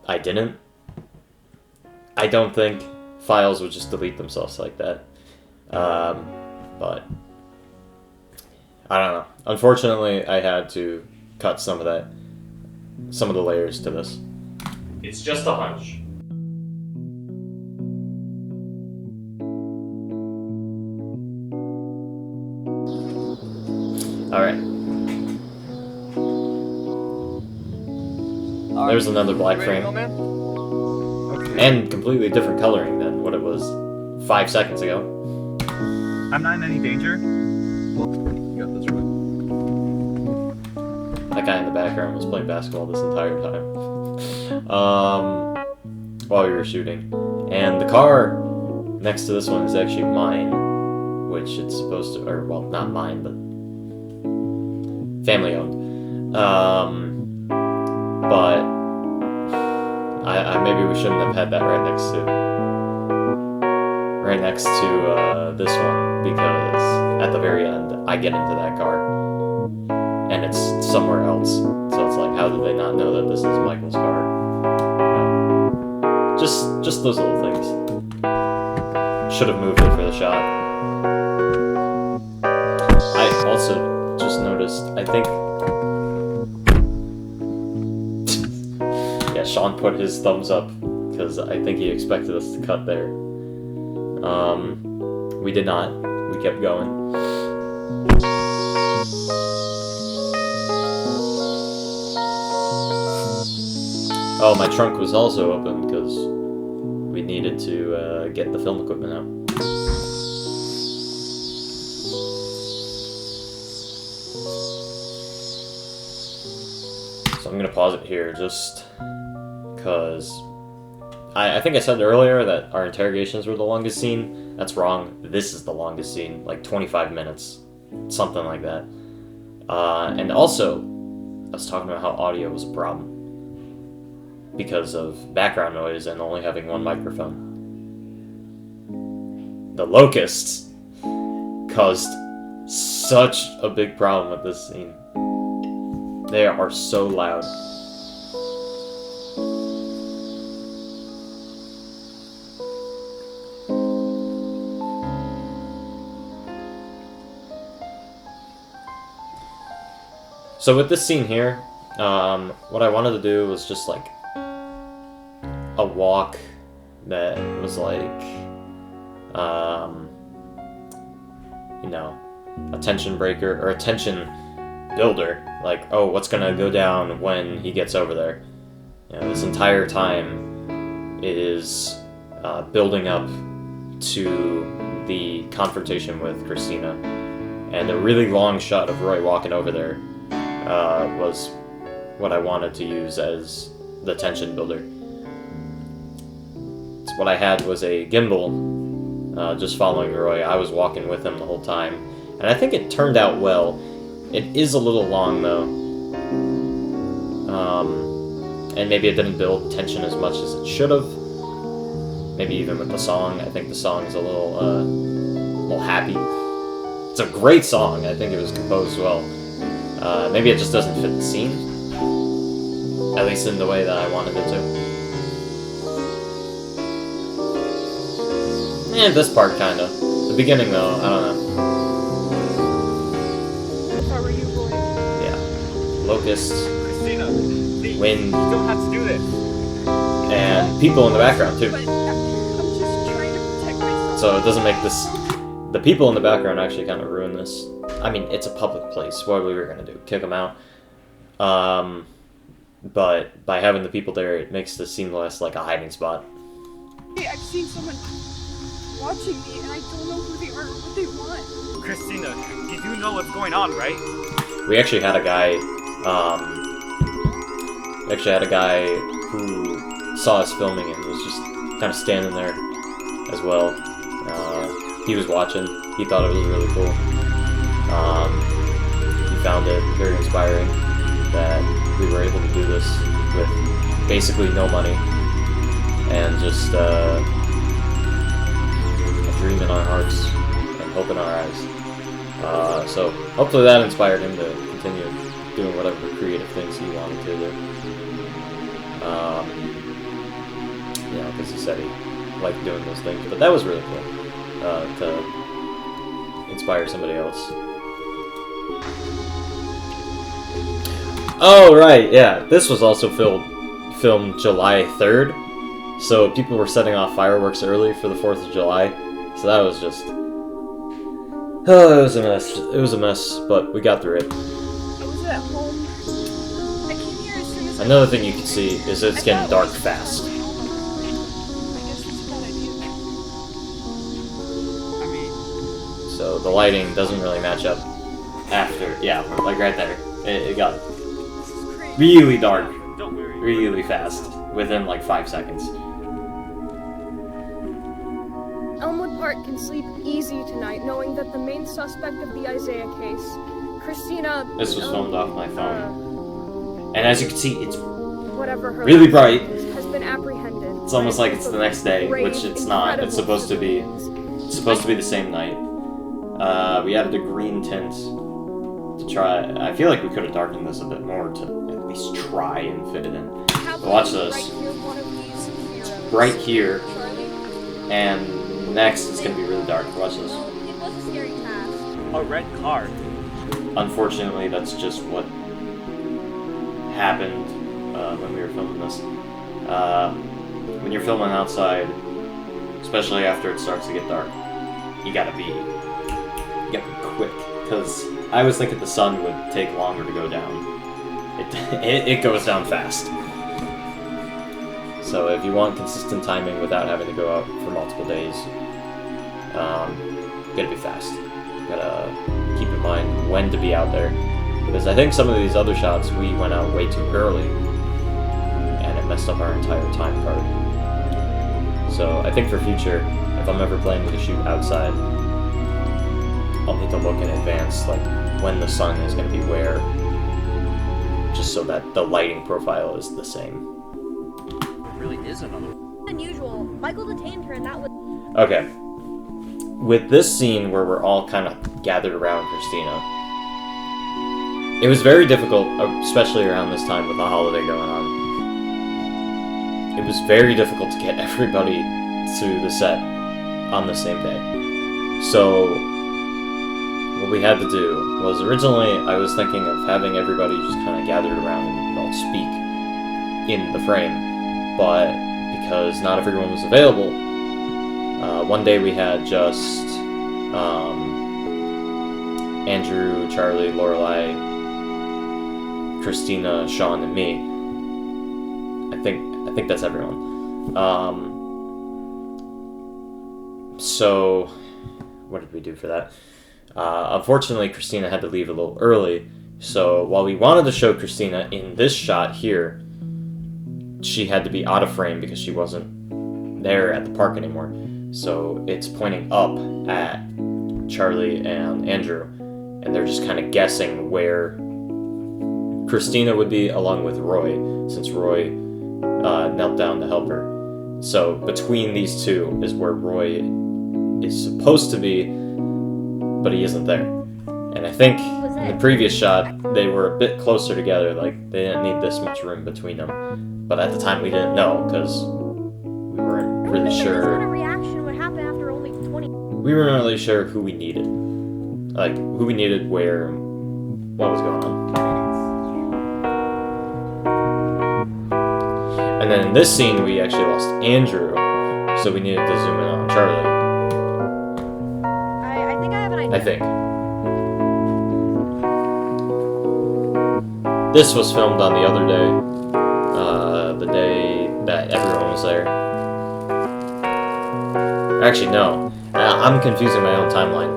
[SPEAKER 1] I didn't. I don't think files would just delete themselves like that. But I don't know. Unfortunately, I had to cut some of the layers to this.
[SPEAKER 2] It's just a hunch.
[SPEAKER 1] Alright. There's another black frame. And completely different coloring than what it was 5 seconds ago.
[SPEAKER 17] I'm not in any danger.
[SPEAKER 4] You got this right.
[SPEAKER 1] That guy in the background was playing basketball this entire time. While we were shooting. And the car next to this one is actually mine, which it's supposed to, or well, not mine, but family owned. But I maybe we shouldn't have had that right next to this one, because at the very end I get into that car and it's somewhere else. So it's like, how did they not know that this is Michael's car? Just those little things. Should have moved it for the shot. I also just noticed, I think... yeah, Sean put his thumbs up, because I think he expected us to cut there. We did not. We kept going. Oh, my trunk was also open, because we needed to get the film equipment out. So I'm gonna pause it here just because I think I said earlier that our interrogations were the longest scene. That's wrong. This is the longest scene, like 25 minutes, something like that. And also, I was talking about how audio was a problem because of background noise and only having one microphone. The locusts caused such a big problem with this scene. They are so loud. So with this scene here, what I wanted to do was just like a walk that was like, you know, a tension breaker or a tension builder. Like, oh, what's gonna go down when he gets over there? You know, this entire time is building up to the confrontation with Christina, and a really long shot of Roy walking over there was what I wanted to use as the tension builder. So what I had was a gimbal, just following Roy. I was walking with him the whole time, and I think it turned out well. It is a little long though, and maybe it didn't build tension as much as it should have. Maybe even with the song, I think the song is a little happy. It's a great song. I think it was composed well. Maybe it just doesn't fit the scene, at least in the way that I wanted it to. And this part, kinda. The beginning, though, I don't know.
[SPEAKER 9] How are you, boy?
[SPEAKER 1] Yeah. Locusts,
[SPEAKER 2] Christina,
[SPEAKER 1] wind,
[SPEAKER 2] you don't have to do this.
[SPEAKER 1] and people in the background, too.
[SPEAKER 9] I'm just trying to protect myself.
[SPEAKER 1] So it doesn't make this... The people in the background actually kind of ruin this. I mean, it's a public place. What we were going to do? Kick them out? But by having the people there, it makes this seem less like a hiding spot.
[SPEAKER 9] Hey, I've seen someone watching me, and I don't know who they are or what they want.
[SPEAKER 2] Christina, you do know what's going on, right?
[SPEAKER 1] We actually had a guy, who saw us filming and was just kind of standing there as well. He was watching. He thought it was really cool. He found it very inspiring that we were able to do this with basically no money and just a dream in our hearts and hope in our eyes. So hopefully that inspired him to continue doing whatever creative things he wanted to do. Yeah, because he said he liked doing those things, but that was really cool to inspire somebody else. Oh, right, yeah. This was also filmed July 3rd, so people were setting off fireworks early for the 4th of July, so that was just... Oh, it was a mess. It was a mess, but we got through it.
[SPEAKER 9] I was at home. I came here as soon as
[SPEAKER 1] Another thing you can see is it's getting dark fast.
[SPEAKER 9] I guess it's a bad idea.
[SPEAKER 1] So the lighting doesn't really match up after... Yeah, like right there. It got really dark really fast within like 5 seconds.
[SPEAKER 9] Elmwood Park can sleep easy tonight, knowing that the main suspect of the Isaiah case, Christina...
[SPEAKER 1] This was filmed off my phone. And as you can see, it's
[SPEAKER 9] whatever her
[SPEAKER 1] really
[SPEAKER 9] last
[SPEAKER 1] bright.
[SPEAKER 9] name is, has been apprehended.
[SPEAKER 1] It's almost like it's the next day, which it's not. It's supposed to be the same night. We added a green tint to try. I feel like we could have darkened this a bit more to at least try and fit it in. But watch this. Right here, and next it's gonna be really dark. Watch this.
[SPEAKER 2] A red car.
[SPEAKER 1] Unfortunately, that's just what happened when we were filming this. When you're filming outside, especially after it starts to get dark, you gotta be quick, because I was thinking the sun would take longer to go down. It goes down fast. So if you want consistent timing without having to go out for multiple days, you gotta be fast. You gotta keep in mind when to be out there, because I think some of these other shots we went out way too early, and it messed up our entire time card. So I think for future, if I'm ever planning to shoot outside, I'll need to look in advance, like when the sun is going to be where, just so that the lighting profile is the same.
[SPEAKER 11] It really is another.
[SPEAKER 9] Unusual. Michael detained her, and that was.
[SPEAKER 1] Okay. With this scene where we're all kind of gathered around Christina, it was very difficult, especially around this time with the holiday going on. It was very difficult to get everybody to the set on the same day. So what we had to do was, originally I was thinking of having everybody just kind of gathered around and all speak in the frame, but because not everyone was available, one day we had just Andrew, Charlie, Lorelai, Christina, Sean, and me. I think that's everyone. So what did we do for that? Unfortunately, Christina had to leave a little early, so while we wanted to show Christina in this shot here, she had to be out of frame because she wasn't there at the park anymore. So it's pointing up at Charlie and Andrew, and they're just kind of guessing where Christina would be, along with Roy, since Roy knelt down to help her. So between these two is where Roy is supposed to be, but he isn't there. And I think in the previous shot, they were a bit closer together, like they didn't need this much room between them. But at the time we didn't know, because we weren't really sure.
[SPEAKER 9] Reaction would happen after only 20.
[SPEAKER 1] We weren't really sure who we needed. Like, who we needed where, what was going on. And then in this scene, we actually lost Andrew, so we needed to zoom in on Charlie.
[SPEAKER 9] I think I have an idea.
[SPEAKER 1] I think. This was filmed on the other day, the day that everyone was there. Actually, no. I'm confusing my own timeline.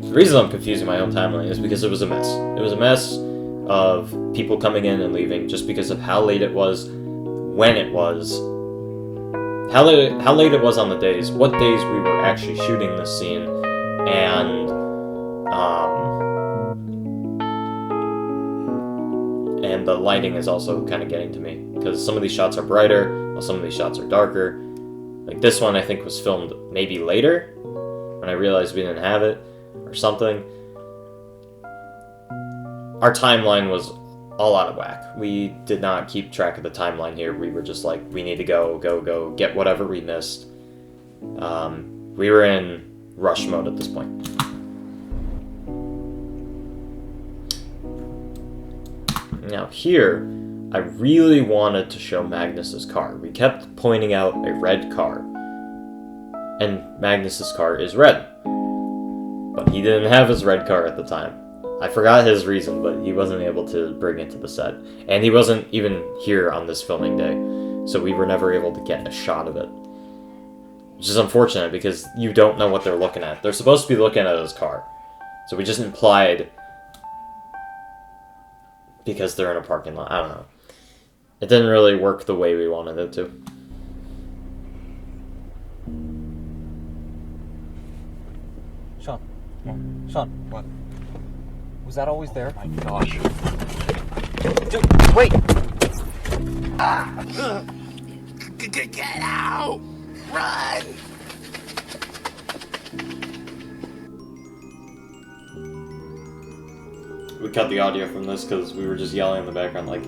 [SPEAKER 1] The reason I'm confusing my own timeline is because it was a mess. It was a mess of people coming in and leaving just because of how late it was, when it was, how late it was on the days, what days we were actually shooting this scene, and the lighting is also kind of getting to me, because some of these shots are brighter, while some of these shots are darker. Like this one I think was filmed maybe later, when I realized we didn't have it, or something. Our timeline was all out of whack. We did not keep track of the timeline here. We were just like, we need to go, get whatever we missed. We were in rush mode at this point. Now here, I really wanted to show Magnus's car. We kept pointing out a red car, and Magnus's car is red. But he didn't have his red car at the time. I forgot his reason, but he wasn't able to bring it to the set. And he wasn't even here on this filming day, so we were never able to get a shot of it. Which is unfortunate, because you don't know what they're looking at. They're supposed to be looking at his car. So we just implied, because they're in a parking lot. I don't know. It didn't really work the way we wanted it to.
[SPEAKER 11] Sean. Sean. What? Was that always there? Oh my gosh. Wait!
[SPEAKER 13] Get out! Run!
[SPEAKER 1] We cut the audio from this because we were just yelling in the background like,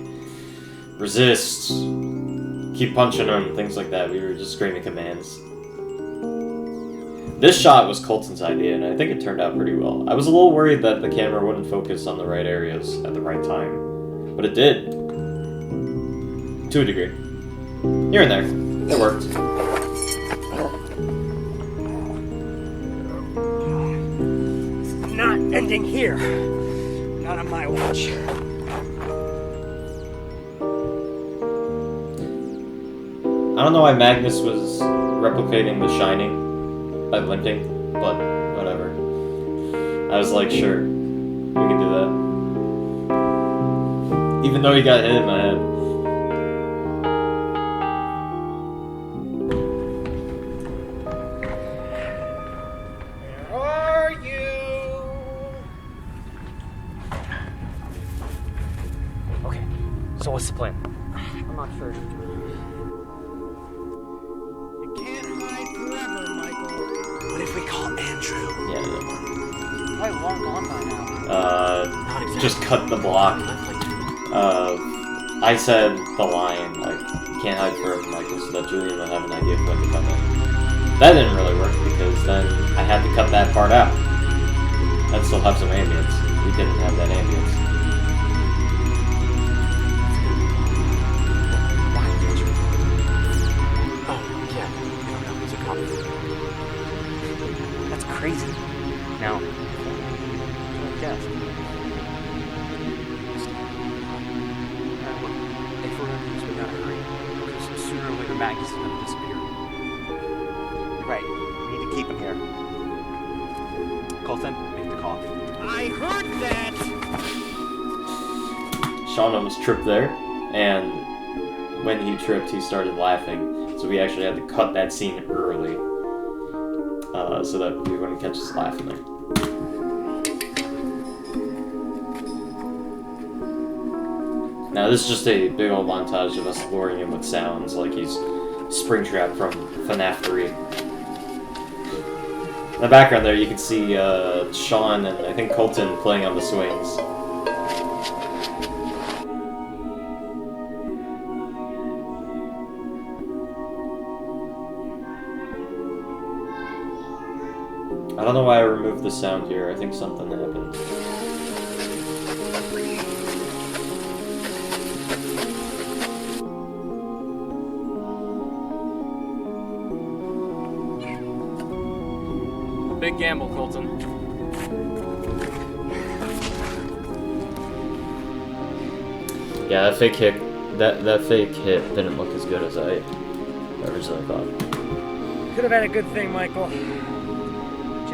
[SPEAKER 1] resist, keep punching them, things like that. We were just screaming commands. This shot was Colton's idea, and I think it turned out pretty well. I was a little worried that the camera wouldn't focus on the right areas at the right time, but it did. To a degree. Here and there. It worked.
[SPEAKER 11] It's not ending here. Not on my watch.
[SPEAKER 1] I don't know why Magnus was replicating The Shining by limping, but whatever. I was like, sure, we can do that. Even though he got hit in the head.
[SPEAKER 2] So what's the plan?
[SPEAKER 18] I'm not sure.
[SPEAKER 11] You can't hide forever, Michael.
[SPEAKER 2] What if we call Andrew?
[SPEAKER 1] Yeah,
[SPEAKER 18] Probably long gone by now.
[SPEAKER 1] just cut the block. I said the line, like, you can't hide forever, Michael, so that Julian would have an idea of when to come in. That didn't really work, because then I had to cut that part out. I'd still have some ambience. We didn't have that ambience.
[SPEAKER 2] That's crazy. Now, guess. If we're gonna do this, we gotta hurry. Because sooner or later, Magnus is gonna disappear.
[SPEAKER 11] Right. We need to keep him here.
[SPEAKER 2] Colton, make the call.
[SPEAKER 11] I heard that!
[SPEAKER 1] Sean almost tripped there, and when he tripped, he started laughing. So we actually had to cut that scene early, so that we wouldn't catch us laughing there. Now this is just a big old montage of us luring him with sounds, like he's Springtrap from FNAF 3. In the background there, you can see Sean and I think Colton playing on the swings. I don't know why I removed the sound here. I think something happened.
[SPEAKER 2] Big gamble, Colton.
[SPEAKER 1] Yeah, that fake hit didn't look as good as I originally thought.
[SPEAKER 11] Could have had a good thing, Michael. You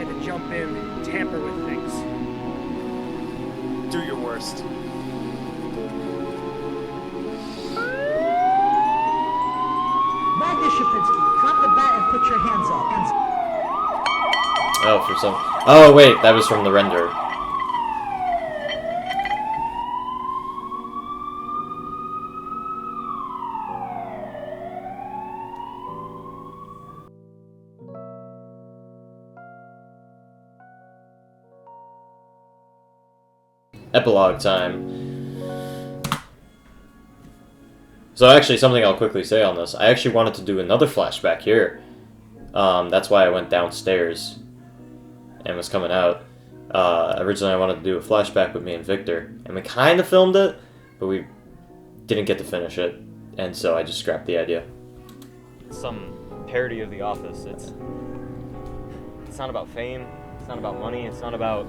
[SPEAKER 11] had to jump in and tamper with things.
[SPEAKER 2] Do your worst.
[SPEAKER 18] Magnus Shapinsky, drop the bat and put your hands up.
[SPEAKER 1] Oh, for some... Oh, wait, that was from the render. Epilogue time. So actually, something I'll quickly say on this. I actually wanted to do another flashback here. That's why I went downstairs and was coming out. Originally, I wanted to do a flashback with me and Victor, and we kind of filmed it, but we didn't get to finish it, and so I just scrapped the idea.
[SPEAKER 2] Some parody of The Office. It's not about fame. It's not about money. It's not about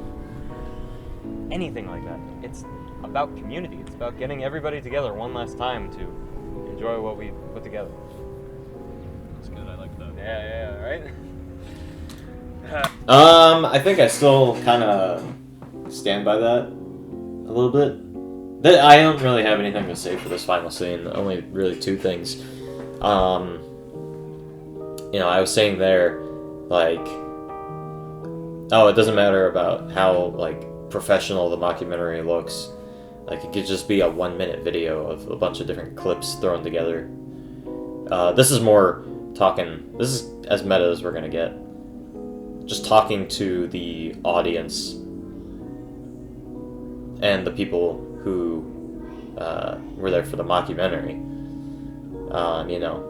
[SPEAKER 2] anything like that. It's about community. It's about getting everybody together one last time to enjoy what we put together.
[SPEAKER 6] That's good. I like that.
[SPEAKER 2] Yeah, right?
[SPEAKER 1] I think I still kind of stand by that a little bit. I don't really have anything to say for this final scene. Only really two things. You know, I was saying there, like, oh, it doesn't matter about how, like, professional the mockumentary looks. Like, it could just be a 1-minute video of a bunch of different clips thrown together. This is more talking, this is as meta as we're gonna get. Just talking to the audience and the people who were there for the mockumentary. You know,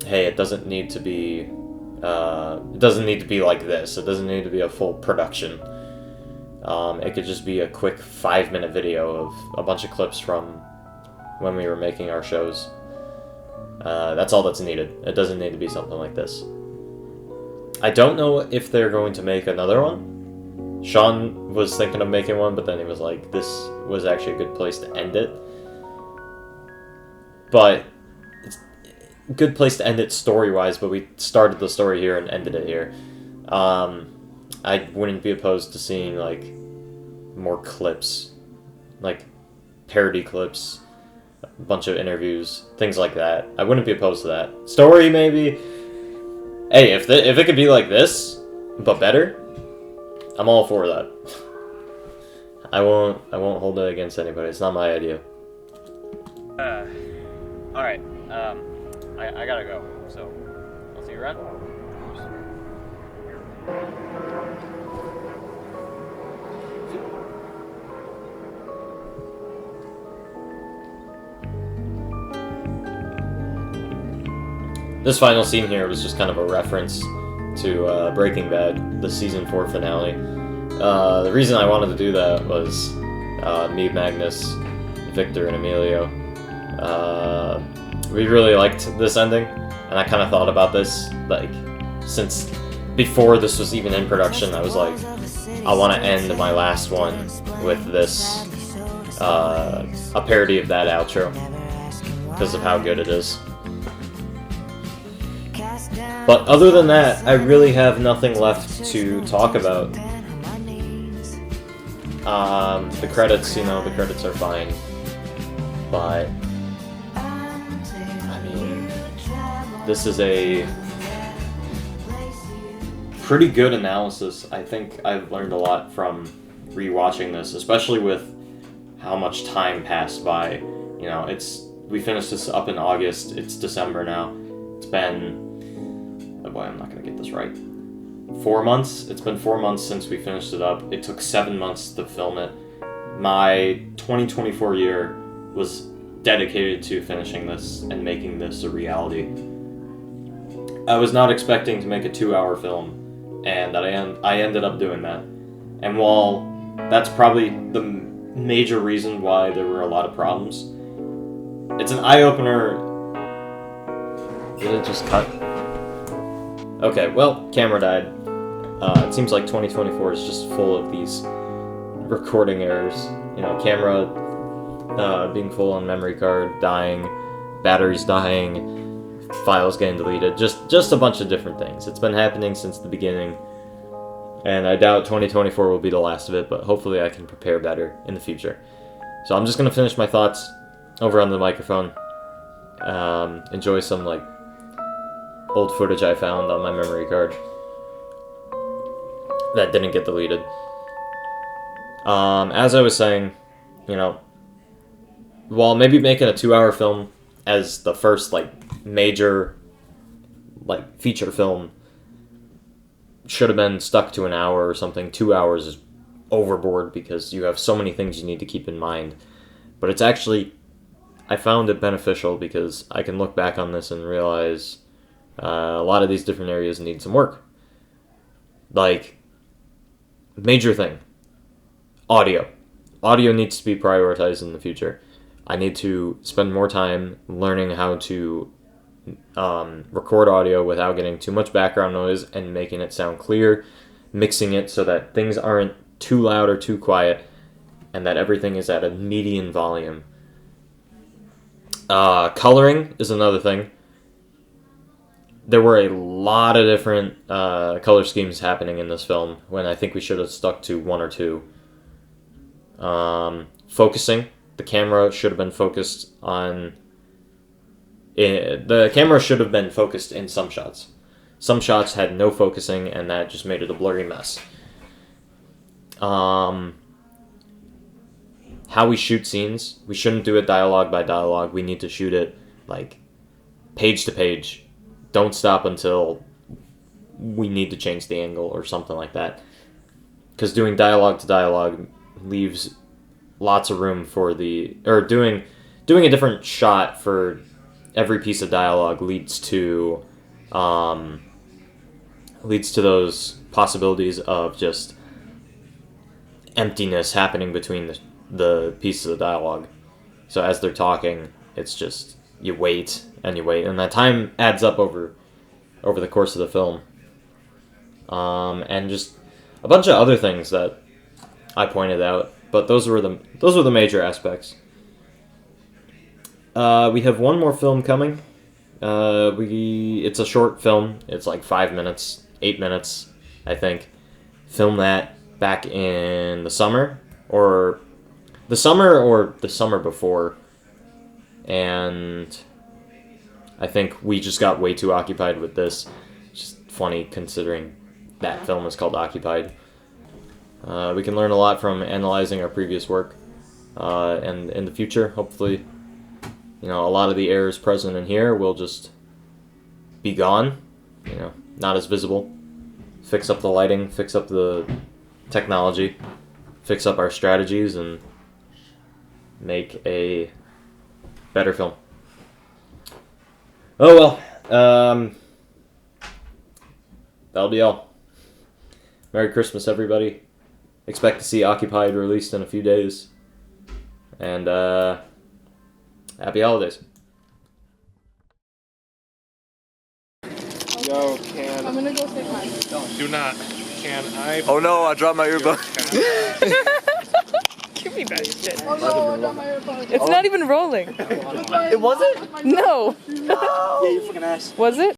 [SPEAKER 1] hey, it doesn't need to be like this. It doesn't need to be a full production. It could just be a quick 5-minute video of a bunch of clips from when we were making our shows. That's all that's needed. It doesn't need to be something like this. I don't know if they're going to make another one. Sean was thinking of making one, but then he was like, this was actually a good place to end it. But it's a good place to end it story-wise, but we started the story here and ended it here. I wouldn't be opposed to seeing, like, more clips. Like, parody clips, a bunch of interviews, things like that. I wouldn't be opposed to that. Story, maybe. Hey, if it could be like this, but better, I'm all for that. I won't hold it against anybody. It's not my idea. Alright, I gotta go, so I'll see you around. This final scene here was just kind of a reference to Breaking Bad, the season 4 finale. The reason I wanted to do that was me, Magnus, Victor, and Emilio. We really liked this ending, and I kind of thought about this, like, since before this was even in production. I was like, I want to end my last one with this, a parody of that outro, because of how good it is. But other than that, I really have nothing left to talk about. The credits, the credits are fine. But, I mean, this is a pretty good analysis. I think I've learned a lot from rewatching this, especially with how much time passed by. We finished this up in August. It's December now. It's been... Oh boy, I'm not going to get this right. 4 months? It's been 4 months since we finished it up. It took 7 months to film it. My 2024 year was dedicated to finishing this and making this a reality. I was not expecting to make a 2-hour film, and I ended up doing that. And while that's probably the major reason why there were a lot of problems, it's an eye-opener. Did it just cut? Okay, well, camera died. It seems like 2024 is just full of these recording errors. Camera being full on memory card, dying, batteries dying, files getting deleted, just a bunch of different things. It's been happening since the beginning, and I doubt 2024 will be the last of it, but hopefully I can prepare better in the future. So I'm just going to finish my thoughts over on the microphone. Enjoy some, old footage I found on my memory card that didn't get deleted. As I was saying, while maybe making a 2-hour film as the first, major, feature film should have been stuck to an hour or something, 2 hours is overboard because you have so many things you need to keep in mind. But it's actually, I found it beneficial because I can look back on this and realize a lot of these different areas need some work. Major thing. Audio. Audio needs to be prioritized in the future. I need to spend more time learning how to record audio without getting too much background noise and making it sound clear, mixing it so that things aren't too loud or too quiet, and that everything is at a median volume. Coloring is another thing. There were a lot of different color schemes happening in this film when I think we should have stuck to 1 or 2. Focusing. The camera should have been focused on... The camera should have been focused in some shots. Some shots had no focusing, and that just made it a blurry mess. How we shoot scenes. We shouldn't do it dialogue by dialogue. We need to shoot it, page to page. Don't stop until we need to change the angle or something like that. Because doing dialogue to dialogue leaves lots of room for doing a different shot for every piece of dialogue leads to those possibilities of just emptiness happening between the pieces of dialogue. So as they're talking, it's just you wait and you wait, and that time adds up over the course of the film. And just a bunch of other things that I pointed out, but those were the major aspects. We have one more film coming. It's a short film. It's 5 minutes, 8 minutes, I think. Film that back in the summer or the summer before, and I think we just got way too occupied with this. Just funny considering that film is called Occupied. We can learn a lot from analyzing our previous work, and in the future, hopefully, you know, a lot of the errors present in here will just be gone, you know, not as visible. Fix up the lighting, fix up the technology, fix up our strategies, and make a better film. Oh well, that'll be all. Merry Christmas, everybody. Expect to see Occupied released in a few days. And happy holidays.
[SPEAKER 16] Yo, can...
[SPEAKER 8] I'm gonna go say hi.
[SPEAKER 16] Do not. Can I...
[SPEAKER 6] Oh no, I dropped my earbud.
[SPEAKER 8] Give me that shit. Oh no, I got my AirPods. It's not even rolling.
[SPEAKER 6] It wasn't?
[SPEAKER 8] No.
[SPEAKER 15] Yeah, you fucking ass.
[SPEAKER 8] Was it?